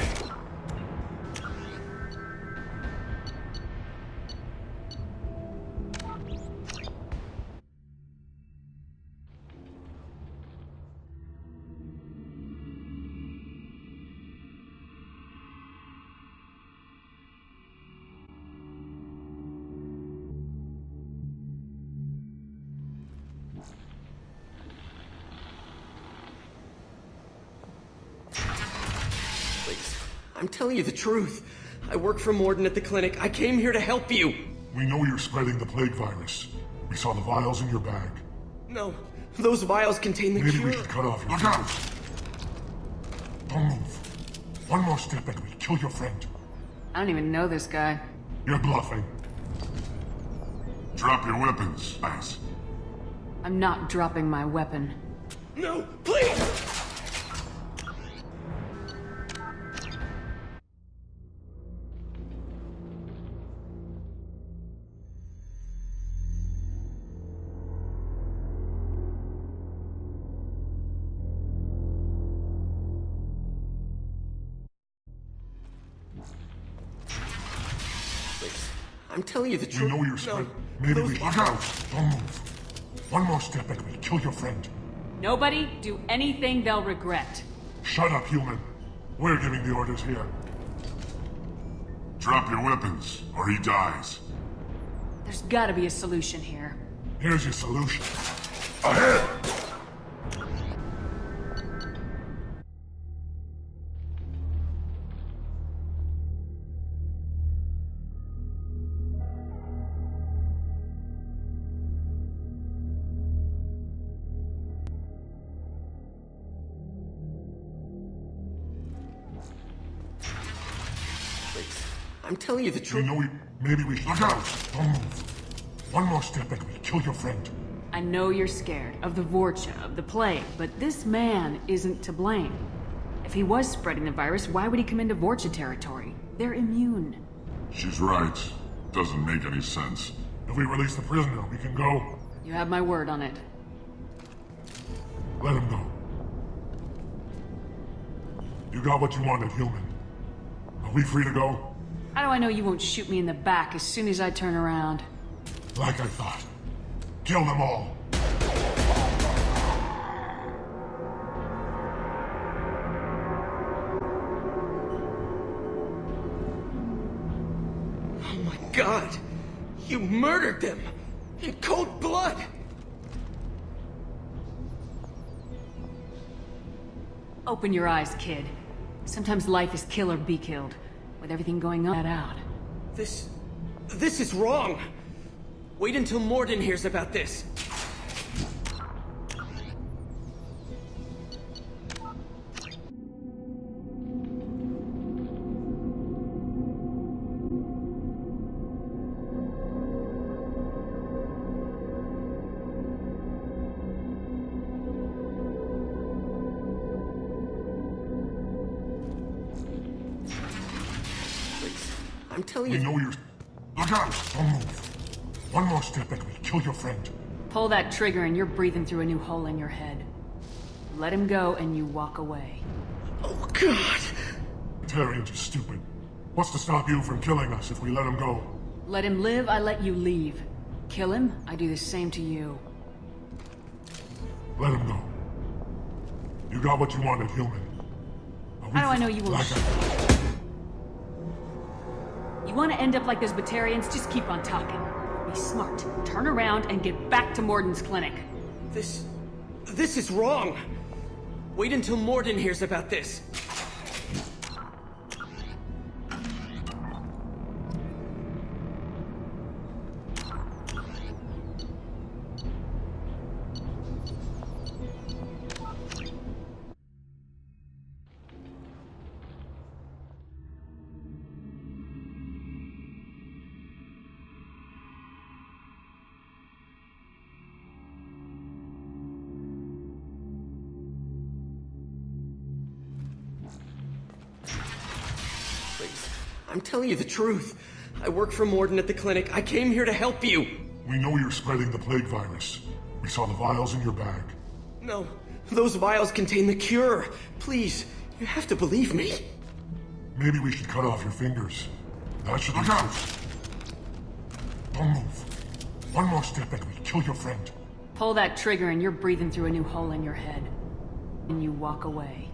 I'm telling you the truth. I work for Morden at the clinic. I came here to help you. We know you're spreading the plague virus. We saw the vials in your bag. No, those vials contain the Maybe cure. we should cut off your fingers. Don't move. One more step and we'll kill your friend. I don't even know this guy. You're bluffing. Drop your weapons, ass. I'm not dropping my weapon. No, please! I'm telling you the truth. We know you're spreading. Maybe we should look out. Don't move. One more step and we'll kill your friend. Nobody do anything they'll regret. Shut up, human. We're giving the orders here. Drop your weapons, or he dies. There's gotta be a solution here. Here's your solution. Ahead! I'm telling you the truth. We know maybe we should look out. Don't move. One more step and we'll kill your friend. I know you're scared of the Vorcha, of the plague, but this man isn't to blame. If he was spreading the virus, why would he come into Vorcha territory? They're immune. She's right. Doesn't make any sense. If we release the prisoner, we can go. You have my word on it. Let him go. You got what you wanted, human. Are we free to go? How do I know you won't shoot me in the back as soon as I turn around? Like I thought. Kill them all. Oh my God! You murdered them! In cold blood! Open your eyes, kid. Sometimes life is kill or be killed. With everything going on out. This is wrong! Wait until Morden hears about this. I'm telling you. We know you're. Look out! Don't move. One more step and we'll kill your friend. Pull that trigger and you're breathing through a new hole in your head. Let him go and you walk away. Oh, God! Tarians are stupid. What's to stop you from killing us if we let him go? Let him live, I let you leave. Kill him, I do the same to you. Let him go. You got what you wanted, human. How do I know you won't shoot? You want to end up like those Batarians? Just keep on talking. Be smart. Turn around and get back to Morden's clinic. This is wrong. Wait until Morden hears about this. I'm telling you the truth. I work for Morden at the clinic. I came here to help you. We know you're spreading the plague virus. We saw the vials in your bag. No, those vials contain the cure. Please, you have to believe me. Maybe we should cut off your fingers. That should look out! Don't move. One more step and we kill your friend. Pull that trigger and you're breathing through a new hole in your head. And you walk away.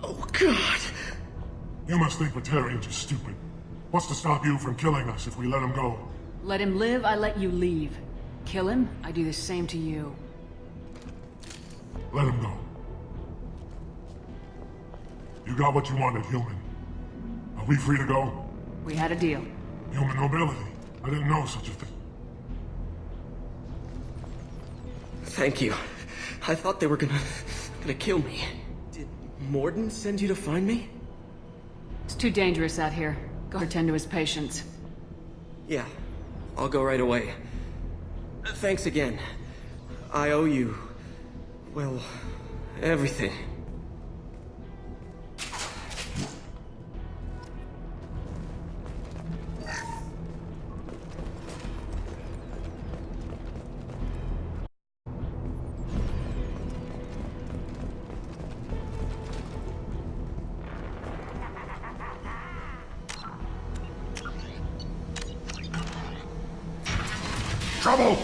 Oh, God. You must think Batarians are stupid. What's to stop you from killing us if we let him go? Let him live, I let you leave. Kill him, I do the same to you. Let him go. You got what you wanted, human. Are we free to go? We had a deal. Human nobility. I didn't know such a thing. Thank you. I thought they were gonna kill me. Did Morden send you to find me? It's too dangerous out here. Go attend to his patients. Yeah, I'll go right away. Thanks again. I owe you, well, everything. Trouble!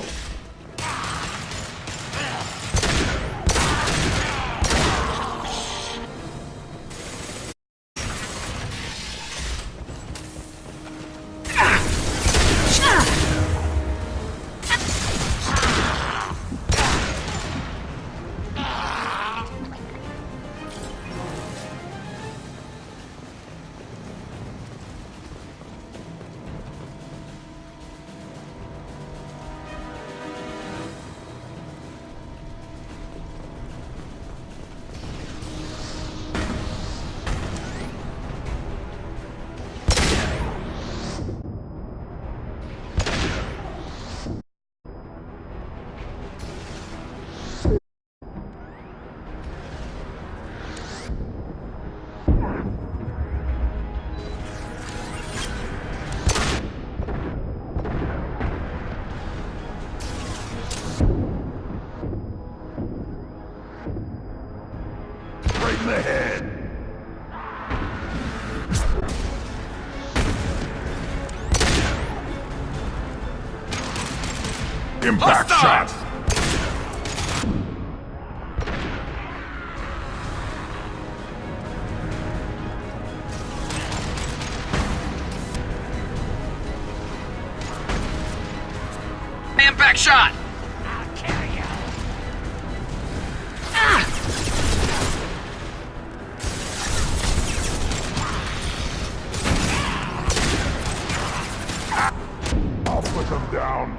Right in the head. Impact shot. Impact shot! I'll put them down.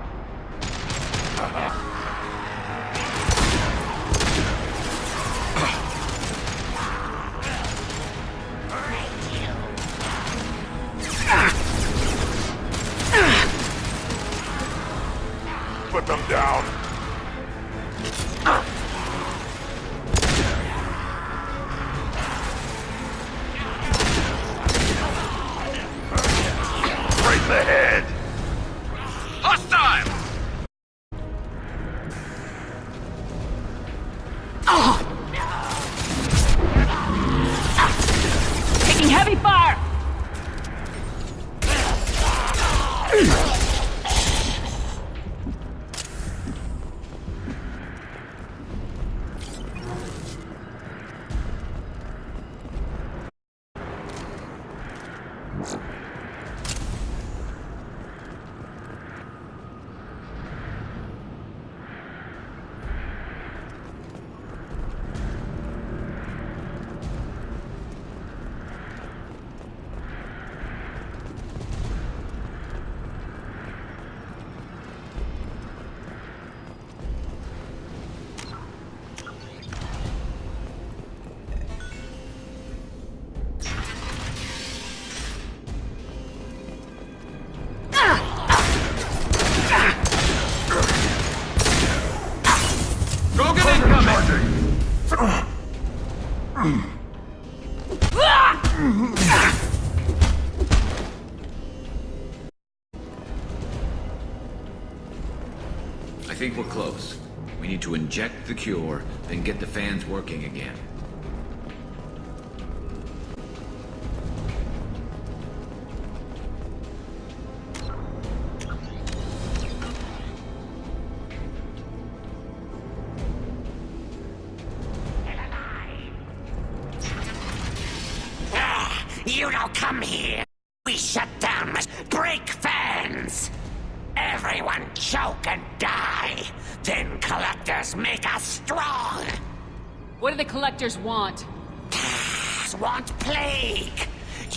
Put them down. Right in the head. Hostile! Taking heavy fire! We need to inject the cure, then get the fans working again. You don't come here. We shut down, break fans. Everyone choke and die. Then collectors make us strong. What do the collectors want? Want plague.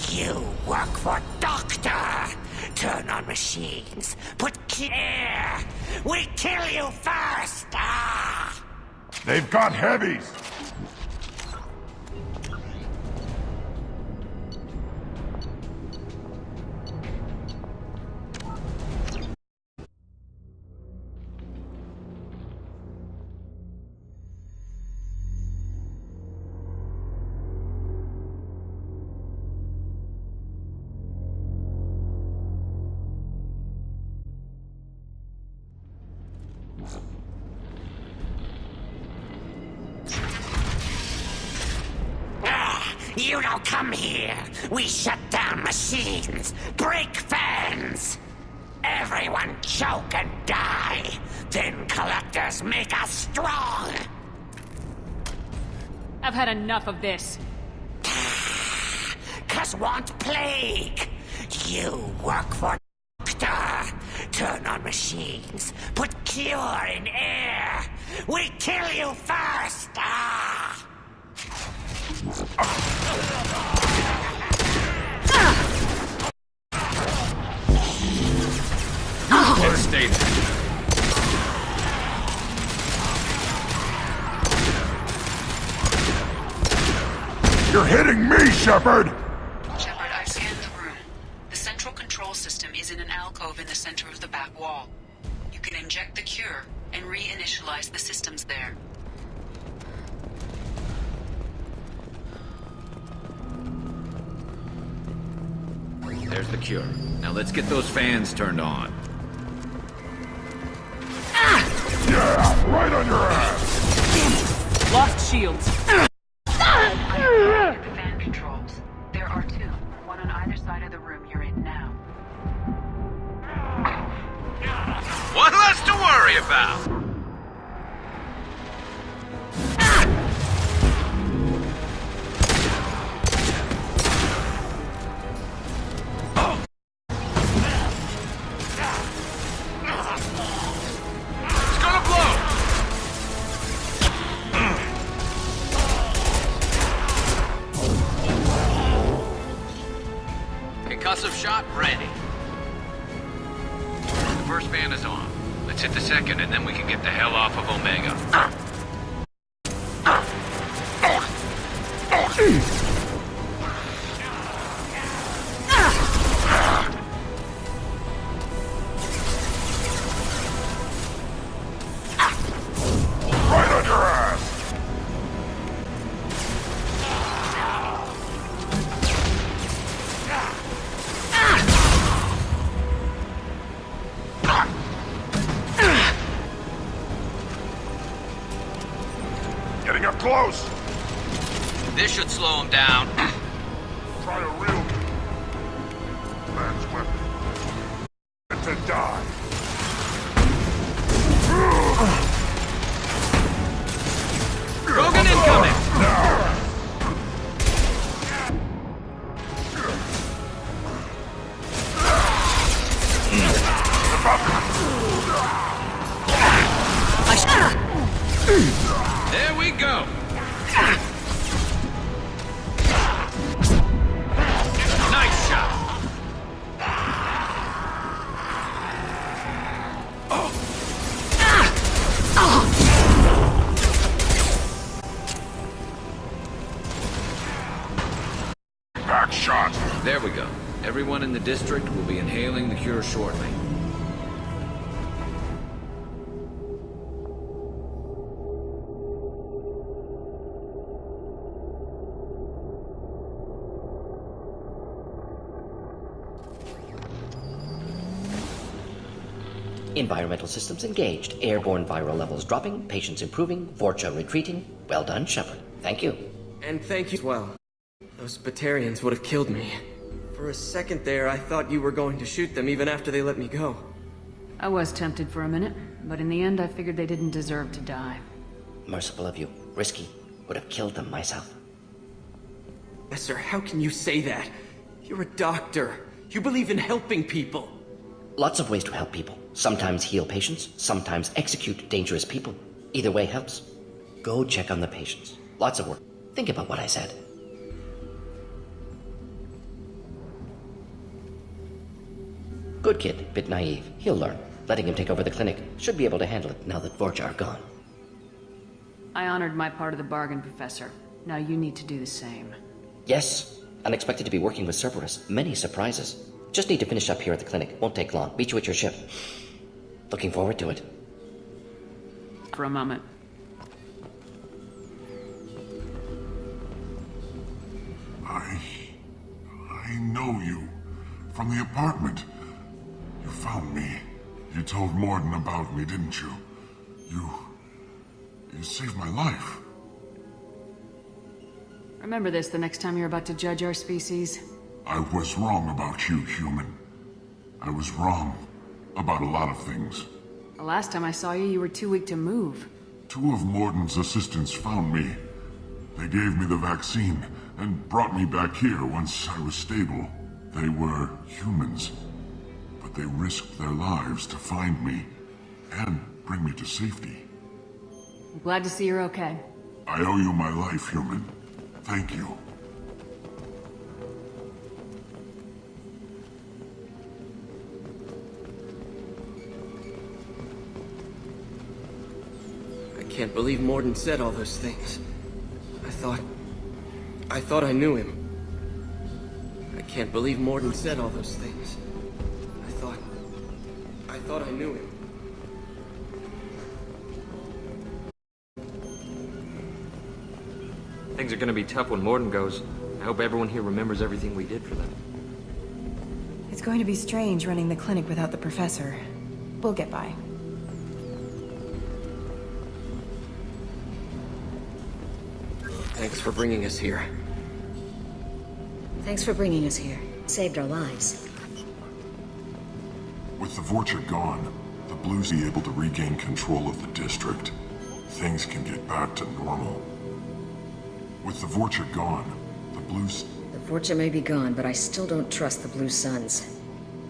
You work for Doctor. Turn on machines. Put care. We kill you first. They've got heavies! You don't come here. We shut down machines, break fans. Everyone choke and die. Then collectors make us strong. I've had enough of this. 'Cause want plague. You work for Doctor. Turn on machines. Put cure in air. We kill you first. Let's stay there. You're hitting me, Shepard! Shepard, I've scanned the room. The central control system is in an alcove in the center of the back wall. You can inject the cure and reinitialize the systems there. There's the cure. Now let's get those fans turned on. Yeah, right on your ass! Lost shields. I activated the fan controls. There are two, one on either side of the room you're in now. One less to worry about! Concussive shot ready. The first fan is on. Let's hit the second, and then we can get the hell off of Omega. Right on your ass! Getting up close! This should slow him down. Try a real man's weapon. To die. Rogan incoming! There we go! Nice shot! Back shot! There we go. Everyone in the district will be inhaling the cure shortly. Environmental systems engaged. Airborne viral levels dropping. Patients improving. Vorcha retreating. Well done, Shepard. Thank you. And thank you as well. Those Batarians would have killed me. For a second there, I thought you were going to shoot them even after they let me go. I was tempted for a minute, but in the end I figured they didn't deserve to die. Merciful of you. Risky. Would have killed them myself. Professor, how can you say that? You're a doctor. You believe in helping people. Lots of ways to help people. Sometimes heal patients, sometimes execute dangerous people. Either way helps. Go check on the patients. Lots of work. Think about what I said. Good kid, bit naive. He'll learn. Letting him take over the clinic. Should be able to handle it now that Vorcha are gone. I honored my part of the bargain, Professor. Now you need to do the same. Yes. Unexpected to be working with Cerberus. Many surprises. Just need to finish up here at the clinic. Won't take long. Meet you at your ship. Looking forward to it. For a moment. I know you. From the apartment. You found me. You told Morden about me, didn't you? You saved my life. Remember this the next time you're about to judge our species. I was wrong about you, human. I was wrong about a lot of things. The last time I saw you, you were too weak to move. 2 of Morden's assistants found me. They gave me the vaccine and brought me back here once I was stable. They were humans, but they risked their lives to find me and bring me to safety. I'm glad to see you're okay. I owe you my life, human. Thank you. I can't believe Morden said all those things. I thought I knew him. I can't believe Morden said all those things. I thought I knew him. Things are gonna be tough when Morden goes. I hope everyone here remembers everything we did for them. It's going to be strange running the clinic without the professor. We'll get by. Thanks for bringing us here. Thanks for bringing us here. Saved our lives. With the Vorcha gone, the Blues be able to regain control of the district. Things can get back to normal. With the Vorcha gone, the Blues... The Vorcha may be gone, but I still don't trust the Blue Suns.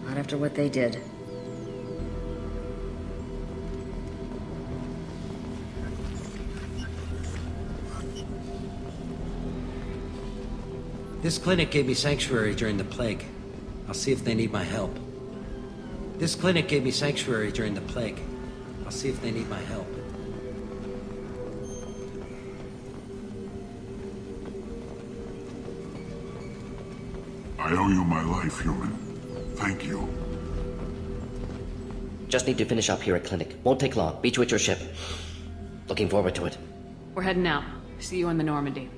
Not after what they did. This clinic gave me sanctuary during the plague. I'll see if they need my help. This clinic gave me sanctuary during the plague. I'll see if they need my help. I owe you my life, human. Thank you. Just need to finish up here at clinic. Won't take long. Meet you at your ship. Looking forward to it. We're heading out. See you on the Normandy.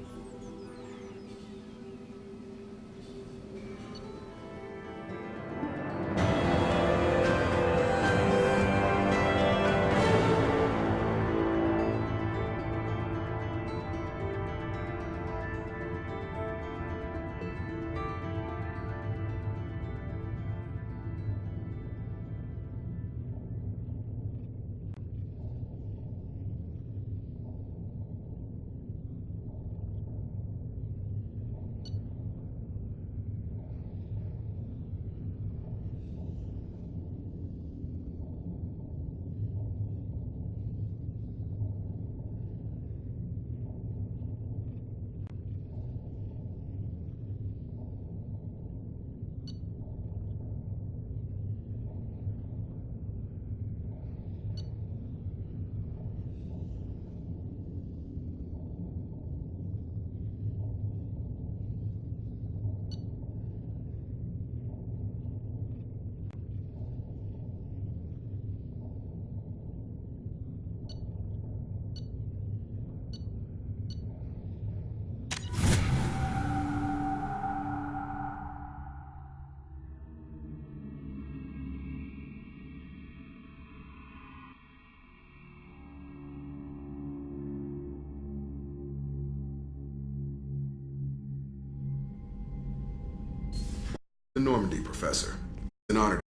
Normandy, Professor. It's an honor to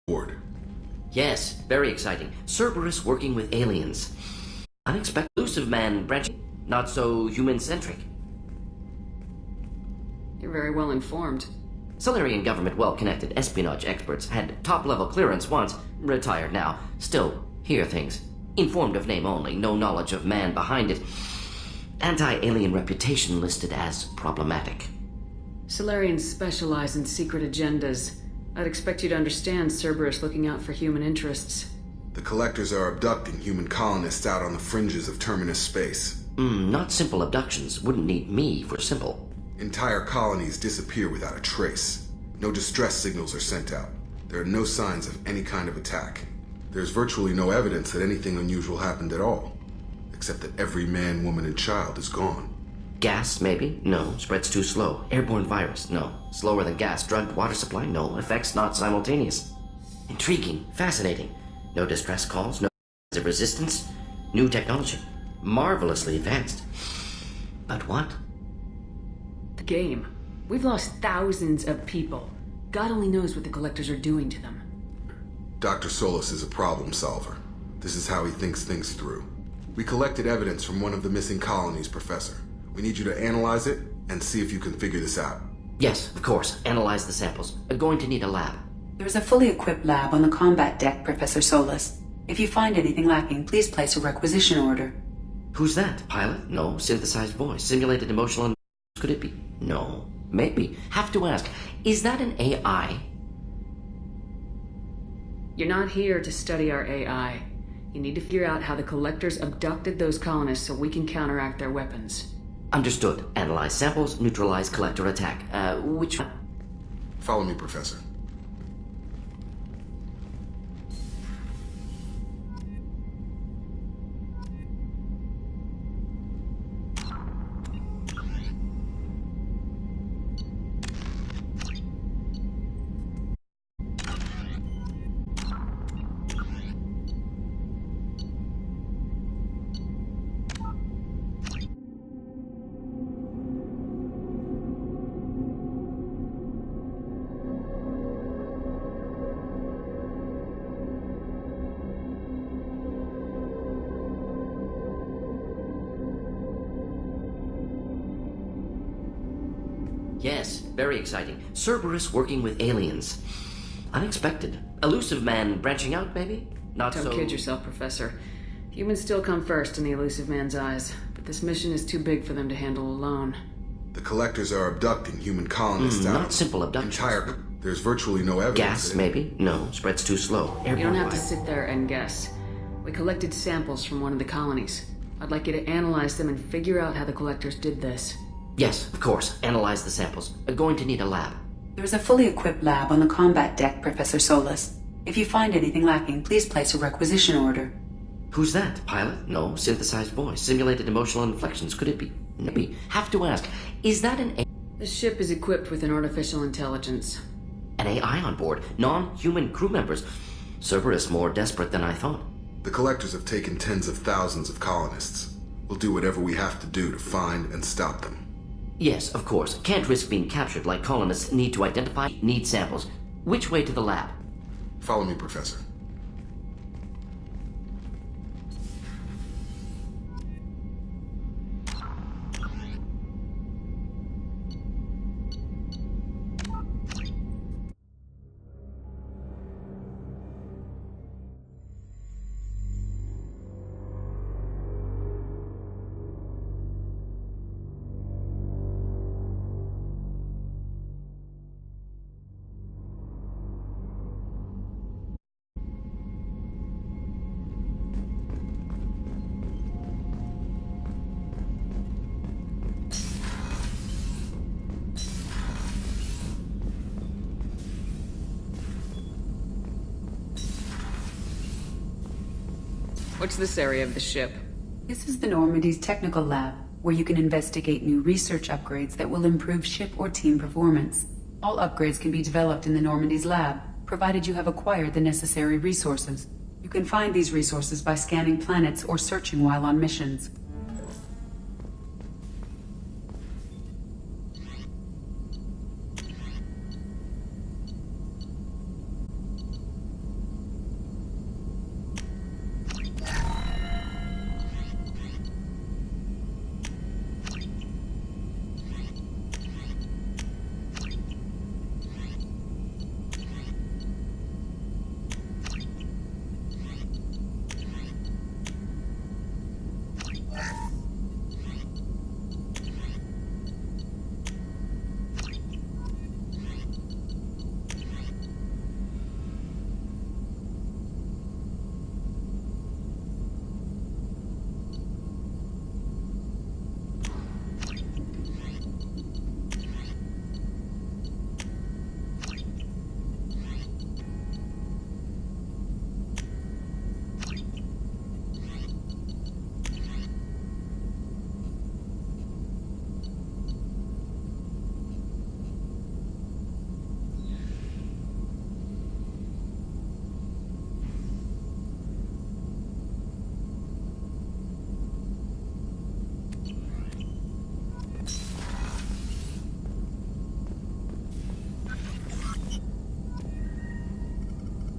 be aboard. Yes, very exciting. Cerberus working with aliens. Unexpected elusive man branching. Not so human-centric. You're very well informed. Solarian government well-connected espionage experts had top-level clearance once, retired now. Still, hear things. Informed of name only, no knowledge of man behind it. Anti-alien reputation listed as problematic. Solarians specialize in secret agendas. I'd expect you to understand Cerberus looking out for human interests. The Collectors are abducting human colonists out on the fringes of Terminus space. Not simple abductions. Wouldn't need me for simple. Entire colonies disappear without a trace. No distress signals are sent out. There are no signs of any kind of attack. There's virtually no evidence that anything unusual happened at all, except that every man, woman, and child is gone. Gas, maybe? No. Spreads too slow. Airborne virus? No. Slower than gas. Drugged water supply? No. Effects not simultaneous. Intriguing. Fascinating. No distress calls. No signs of resistance. New technology. Marvelously advanced. But what? The game. We've lost thousands of people. God only knows what the Collectors are doing to them. Dr. Solus is a problem solver. This is how he thinks things through. We collected evidence from one of the missing colonies, Professor. We need you to analyze it and see if you can figure this out. Yes, of course. Analyze the samples. Going to need a lab. There is a fully equipped lab on the combat deck, Professor Solus. If you find anything lacking, please place a requisition order. Who's that? Pilot? No. Synthesized voice. Simulated emotional... Could it be? No. Maybe. Have to ask. Is that an AI? You're not here to study our AI. You need to figure out how the Collectors abducted those colonists so we can counteract their weapons. Understood. Analyze samples, neutralize Collector attack. Which one? Follow me, Professor. Yes, very exciting. Cerberus working with aliens. Unexpected. Elusive man branching out, maybe? Not Don't so... kid yourself, Professor. Humans still come first in the elusive man's eyes, but this mission is too big for them to handle alone. The Collectors are abducting human colonists out. Not simple abductions. There's virtually no evidence. Gas, maybe? No. Spreads too slow. You don't have to virus. sit there and guess. We collected samples from one of the colonies. I'd like you to analyze them and figure out how the Collectors did this. Yes, of course. Analyze the samples. Going to need a lab. There is a fully equipped lab on the combat deck, Professor Solus. If you find anything lacking, please place a requisition order. Who's that? Pilot? No. Synthesized voice. Simulated emotional inflections. Could it be? Maybe. Have to ask. Is that an A? The ship is equipped with an artificial intelligence. An AI on board? Non-human crew members? Cerberus more desperate than I thought. The Collectors have taken tens of thousands of colonists. We'll do whatever we have to do to find and stop them. Yes, of course. Can't risk being captured like colonists need to identify, need samples. Which way to the lab? Follow me, Professor. What's this area of the ship? This is the Normandy's technical lab, where you can investigate new research upgrades that will improve ship or team performance. All upgrades can be developed in the Normandy's lab, provided you have acquired the necessary resources. You can find these resources by scanning planets or searching while on missions.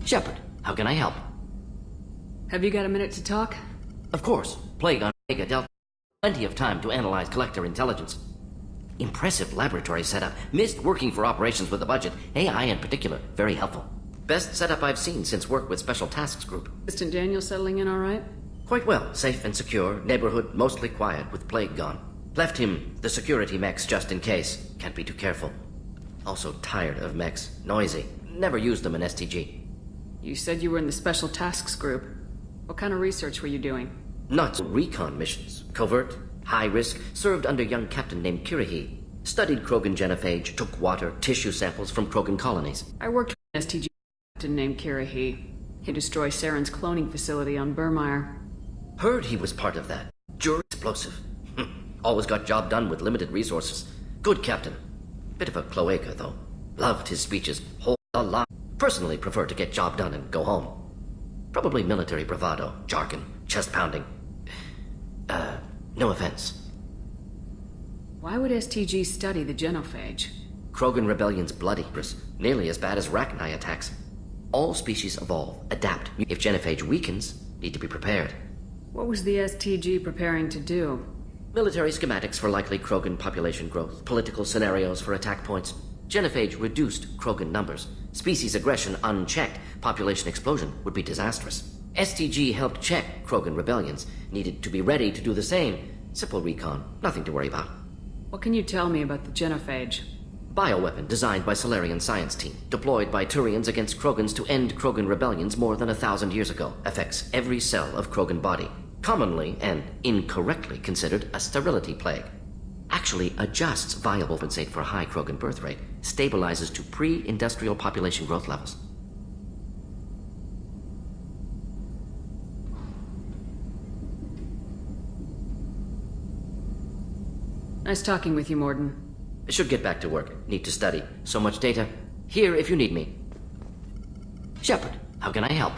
Shepard, how can I help? Have you got a minute to talk? Of course. Plague on Omega Delta. Plenty of time to analyze collector intelligence. Impressive laboratory setup. Missed working for operations with a budget. AI in particular. Very helpful. Best setup I've seen since work with Special Tasks Group. Assistant Daniel settling in all right? Quite well. Safe and secure. Neighborhood mostly quiet with Plague gone. Left him the security mechs just in case. Can't be too careful. Also tired of mechs. Noisy. Never used them in STG. You said you were in the Special Tasks Group. What kind of research were you doing? Not recon missions. Covert, high risk, served under a young captain named Kirihi. Studied Krogan genophage, took water, tissue samples from Krogan colonies. I worked with an STG captain named Kirihi. He destroyed Saren's cloning facility on Burmire. Heard he was part of that. Pure explosive. Always got job done with limited resources. Good captain. Bit of a cloaca, though. Loved his speeches. Whole a lot. Personally prefer to get job done and go home. Probably military bravado, jargon, chest pounding. No offense. Why would STG study the genophage? Krogan rebellion's bloody, nearly as bad as Rachni attacks. All species evolve, adapt. If genophage weakens, need to be prepared. What was the STG preparing to do? Military schematics for likely Krogan population growth, political scenarios for attack points. Genophage reduced Krogan numbers. Species aggression unchecked, population explosion would be disastrous. STG helped check Krogan rebellions. Needed to be ready to do the same. Simple recon, nothing to worry about. What can you tell me about the genophage? Bioweapon designed by Solarian science team. Deployed by Turians against Krogans to end Krogan rebellions more than 1,000 years ago. Affects every cell of Krogan body. Commonly and incorrectly considered a sterility plague. Actually adjusts viable compensate for high Krogan birth rate. Stabilizes to pre-industrial population growth levels. Nice talking with you, Morden. Should get back to work. Need to study. So much data. Here if you need me. Shepard, how can I help?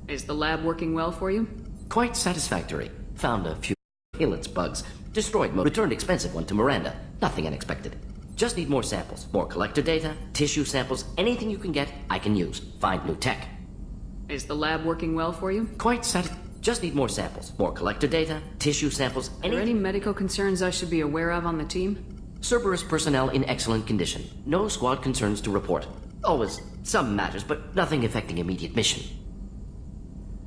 Is the lab working well for you? Quite satisfactory. Found a few Helix bugs. Destroyed most. Returned expensive one to Miranda. Nothing unexpected. Just need more samples. More collector data, tissue samples, anything you can get, I can use. Find new tech. Is the lab working well for you? Quite Just need more samples. More collector data, tissue samples, Are there any medical concerns I should be aware of on the team? Cerberus personnel in excellent condition. No squad concerns to report. Always some matters, but nothing affecting immediate mission.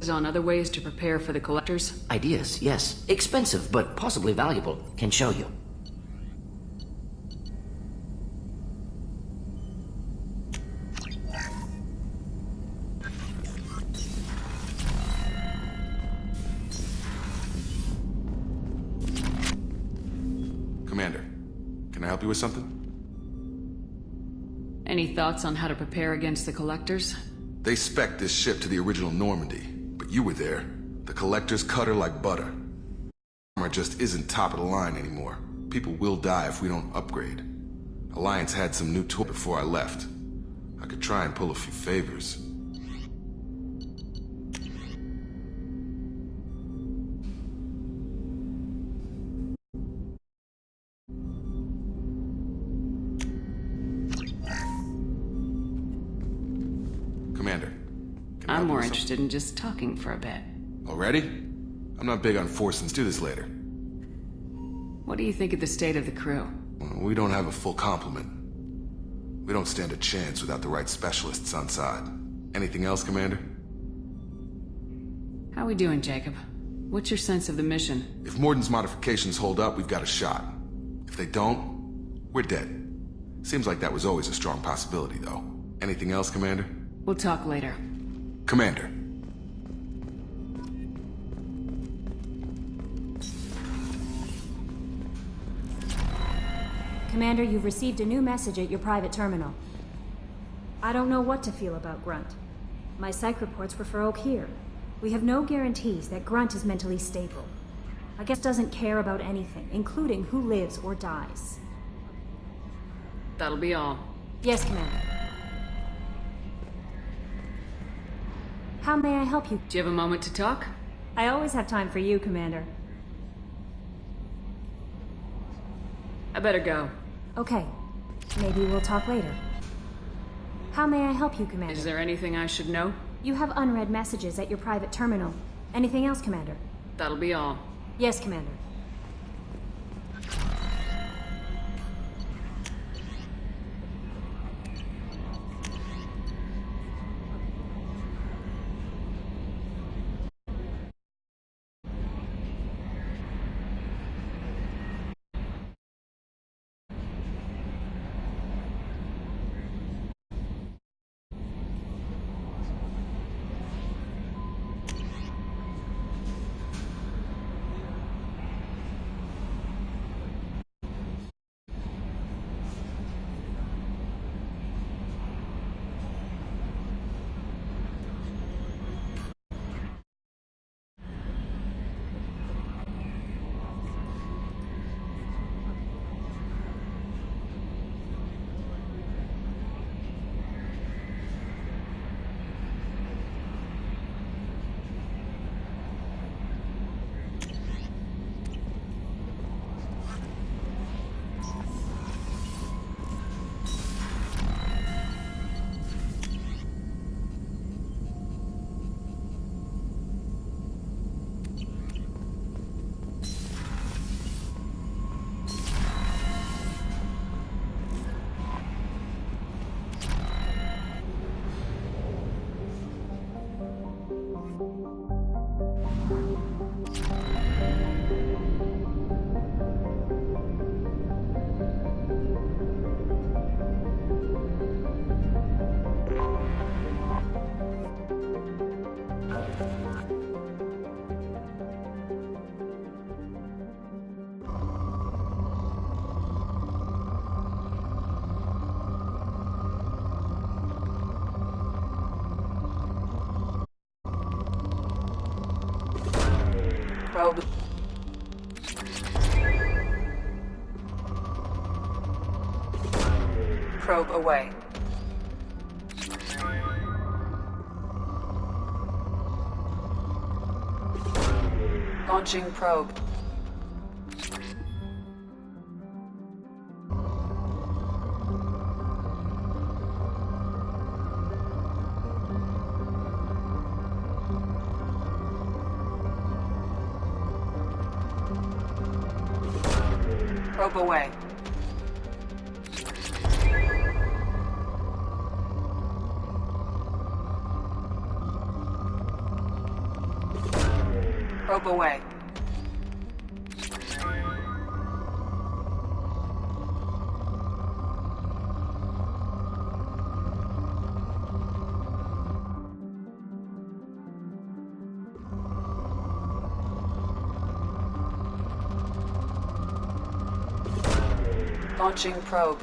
On other ways to prepare for the collectors? Ideas, yes. Expensive, but possibly valuable. Can show you. Commander, can I help you with something? Any thoughts on how to prepare against the collectors? They spec'd this ship to the original Normandy, but you were there. The collectors cut her like butter. Armor just isn't top of the line anymore. People will die if we don't upgrade. Alliance had some new tools before I left. I could try and pull a few favors. Commander, can I I'm help you more with interested in just talking for a bit. something? Already? I'm not big on force. Let's do this later. What do you think of the state of the crew? Well, we don't have a full complement. We don't stand a chance without the right specialists on side. Anything else, Commander? How we doing, Jacob? What's your sense of the mission? If Morden's modifications hold up, we've got a shot. If they don't, we're dead. Seems like that was always a strong possibility, though. Anything else, Commander? We'll talk later. Commander. Commander, you've received a new message at your private terminal. I don't know what to feel about Grunt. My psych reports refer Oak here. We have no guarantees that Grunt is mentally stable. I guess doesn't care about anything, including who lives or dies. That'll be all. Yes, Commander. How may I help you? Do you have a moment to talk? I always have time for you, Commander. I better go. Okay. Maybe we'll talk later. How may I help you, Commander? Is there anything I should know? You have unread messages at your private terminal. Anything else, Commander? That'll be all. Yes, Commander. Probe. Probe away. Launching probe. Probe away. Probe away. Launching probe.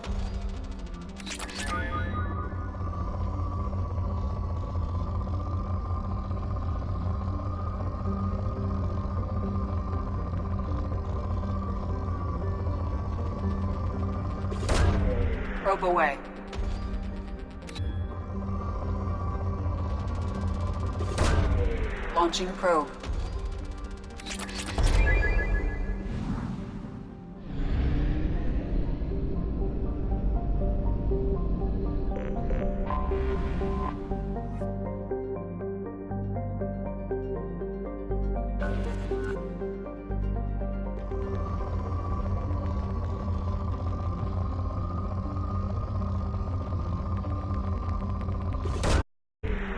Probe away. Launching probe.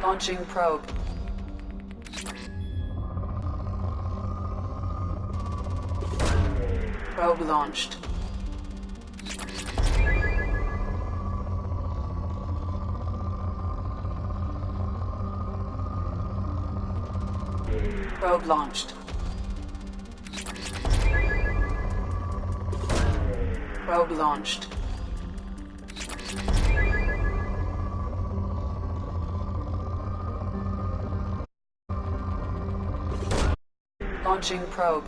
Launching probe. Probe launched. Probe launched. Probe launched. Launching probe.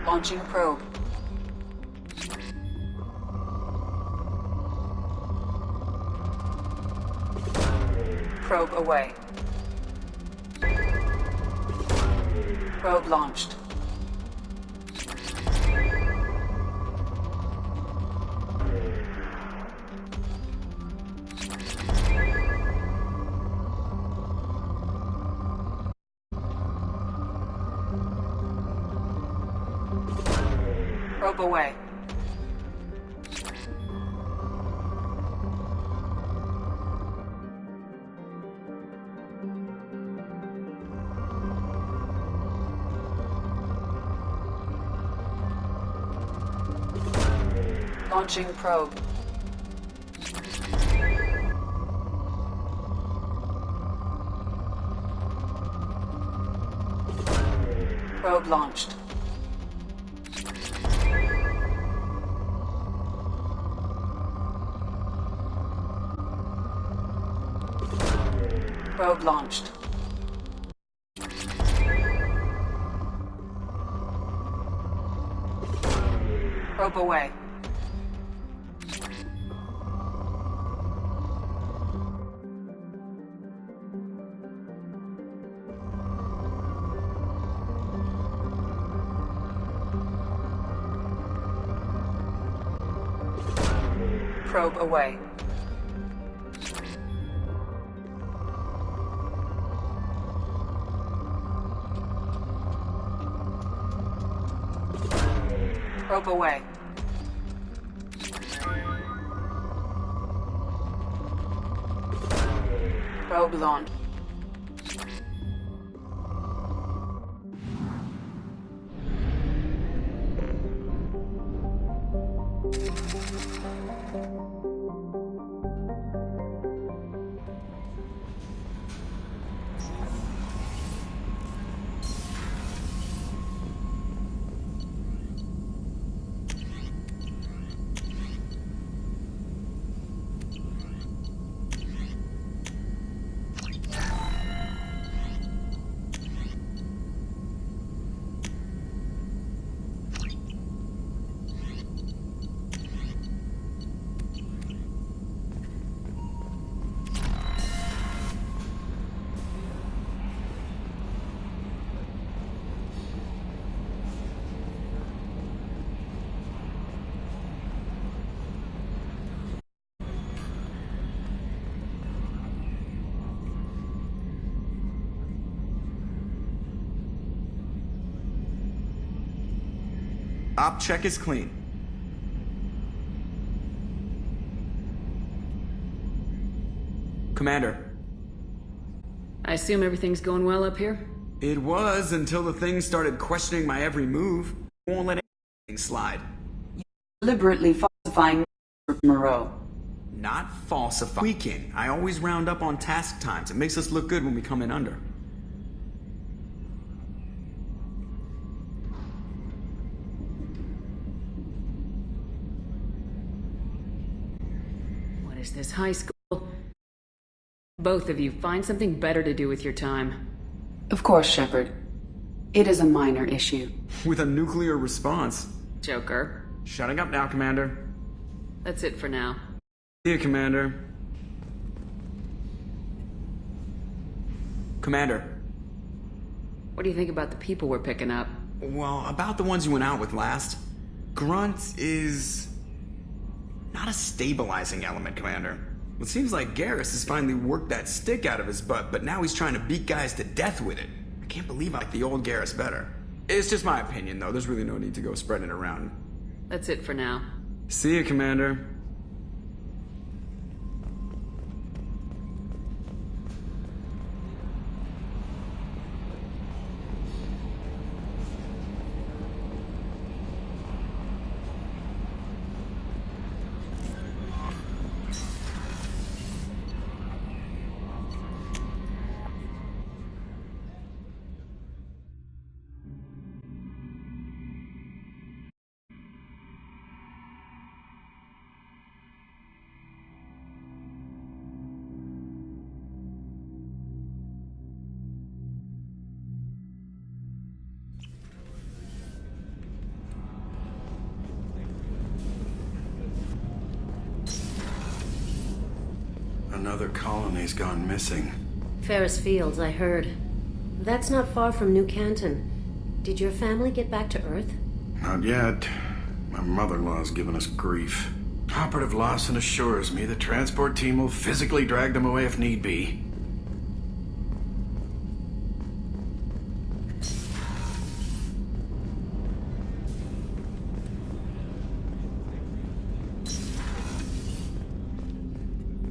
Launching probe. Probe away. Probe launched. Probe away. Launching probe. Probe launched. Probe launched. Probe away. Probe away. Probe away. Probe launch. Op check is clean. Commander. I assume everything's going well up here? It was until the thing started questioning my every move. Won't let anything slide. Deliberately falsifying Moreau. Not falsifying. Tweaking. I always round up on task times. It makes us look good when we come in under. What is this, high school? Both of you, find something better to do with your time. Of course, Shepard. It is a minor issue. With a nuclear response. Joker. Shutting up now, Commander. That's it for now. See you, Commander. Commander. What do you think about the people we're picking up? Well, about the ones you went out with last. Grunt is not a stabilizing element, Commander. It seems like Garrus has finally worked that stick out of his butt, but now he's trying to beat guys to death with it. I can't believe I like the old Garrus better. It's just my opinion, though. There's really no need to go spreading it around. That's it for now. See you, Commander. another colony's gone missing. Ferris Fields, I heard. That's not far from New Canton. Did your family get back to Earth? Not yet. My mother-in-law's given us grief. Operative Lawson assures me the transport team will physically drag them away if need be.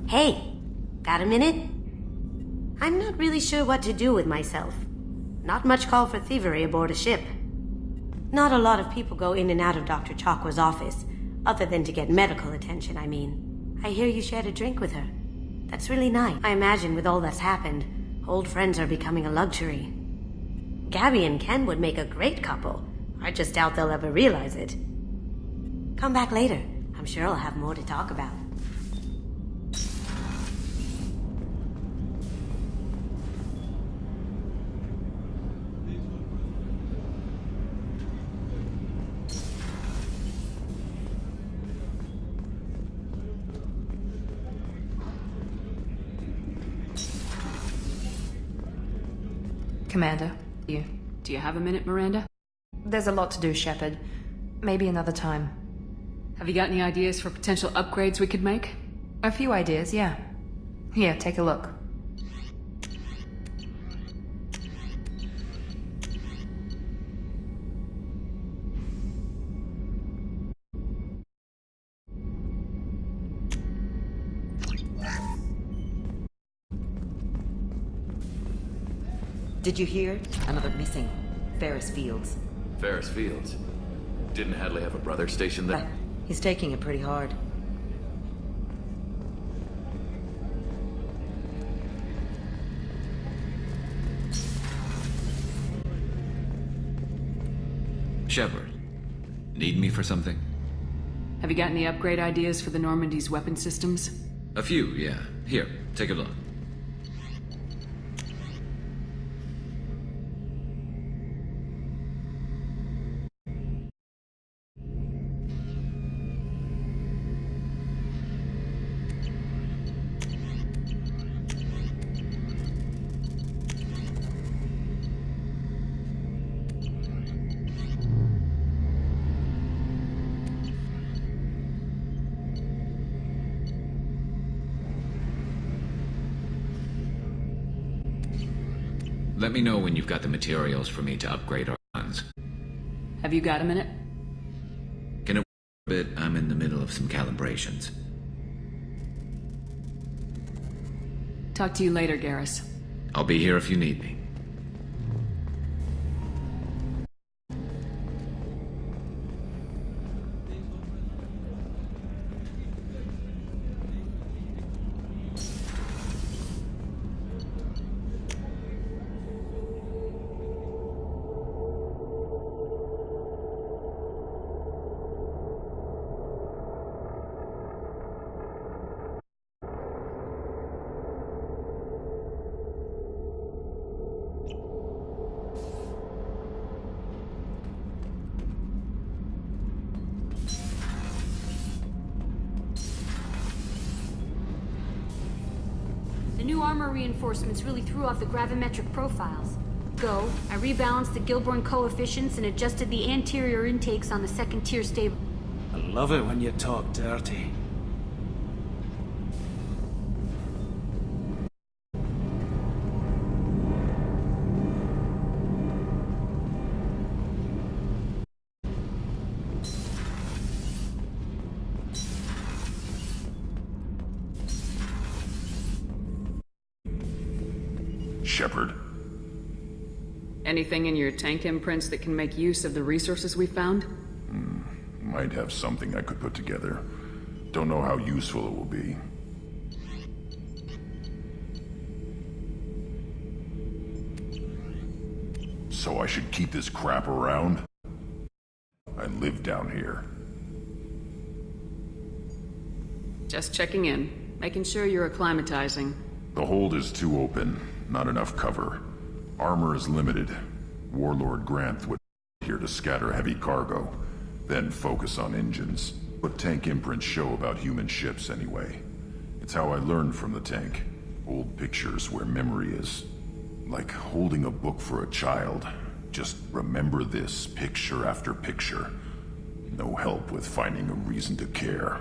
Hey, got a minute? I'm not really sure what to do with myself. Not much call for thievery aboard a ship. Not a lot of people go in and out of Dr. Chakwa's office, other than to get medical attention, I mean. I hear you shared a drink with her. That's really nice. I imagine with all that's happened, old friends are becoming a luxury. Gabby and Ken would make a great couple. I just doubt they'll ever realize it. Come back later. I'm sure I'll have more to talk about. Commander, Do you have a minute, Miranda? there's a lot to do, Shepard. Maybe another time. Have you got any ideas for potential upgrades we could make? A few ideas, yeah. Here, take a look. Did you hear? Another missing. Ferris Fields. Ferris Fields? Didn't Hadley have a brother stationed there? He's taking it pretty hard. Shepard, need me for something? Have you got any upgrade ideas for the Normandy's weapon systems? A few, yeah. Here, take a look. Let me know when you've got the materials for me to upgrade our guns. Have you got a minute? Can it wait a bit? I'm in the middle of some calibrations. Talk to you later, Garrus. I'll be here if you need me. The new armor reinforcements really threw off the gravimetric profiles. Go, I rebalanced the Gilborn coefficients and adjusted the anterior intakes on the second tier stable. I love it when you talk dirty. Shepard. Anything in your tank imprints that can make use of the resources we found? Might have something I could put together. Don't know how useful it will be. So I should keep this crap around? I live down here. Just checking in, making sure you're acclimatizing. The hold is too open, not enough cover. Armor is limited. Warlord Granth would here to scatter heavy cargo, then focus on engines. What tank imprints show about human ships anyway? It's how I learned from the tank. Old pictures where memory is. Like holding a book for a child. Just remember this picture after picture. No help with finding a reason to care.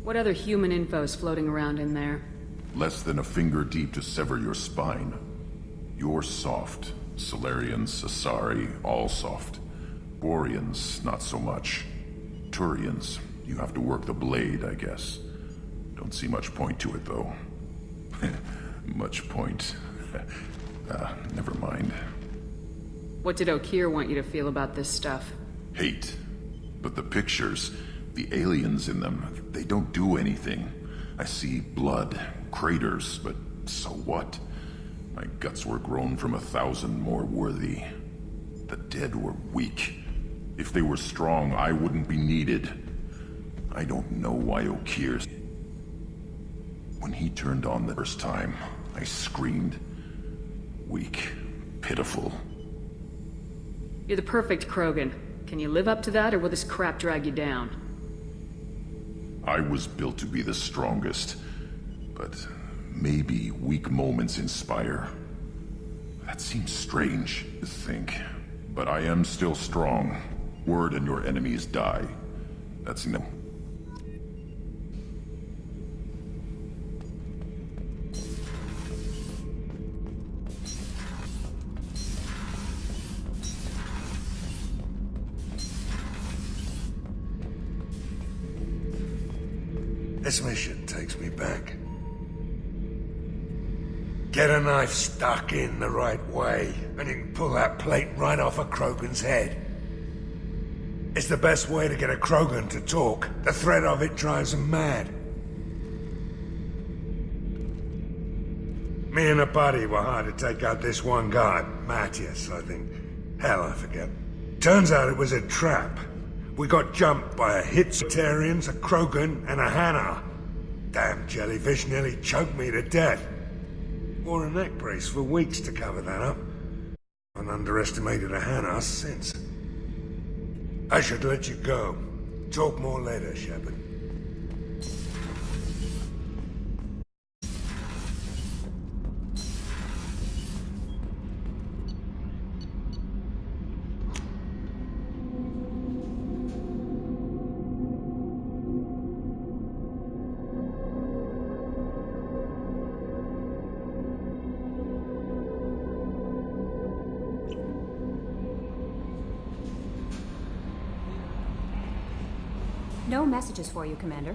What other human info's floating around in there? Less than a finger deep to sever your spine. You're soft. Solarians, Asari, all soft. Boreans, not so much. Turians, you have to work the blade, I guess. Don't see much point to it, though. Much point. Never mind. What did Okeer want you to feel about this stuff? Hate. But the pictures, the aliens in them, they don't do anything. I see blood, craters, but so what? My guts were grown from 1,000 more worthy. The dead were weak. If they were strong, I wouldn't be needed. I don't know why Okeer... When he turned on the first time, I screamed. Weak. Pitiful. You're the perfect Krogan. Can you live up to that, or will this crap drag you down? I was built to be the strongest, but maybe weak moments inspire. That seems strange to think, but I am still strong. Word and your enemies die. That's no... This mission takes me back. Get a knife stuck in the right way, and you can pull that plate right off a Krogan's head. It's the best way to get a Krogan to talk. The threat of it drives them mad. Me and a buddy were hired to take out this one guard, Matthias, I think. Hell, I forget. Turns out it was a trap. We got jumped by a Hitzitarians, a Krogan, and a Hanar. Damn jellyfish nearly choked me to death. Wore a neck brace for weeks to cover that up. And underestimated a Hanar since. I should let you go. Talk more later, Shepard. No messages for you, Commander.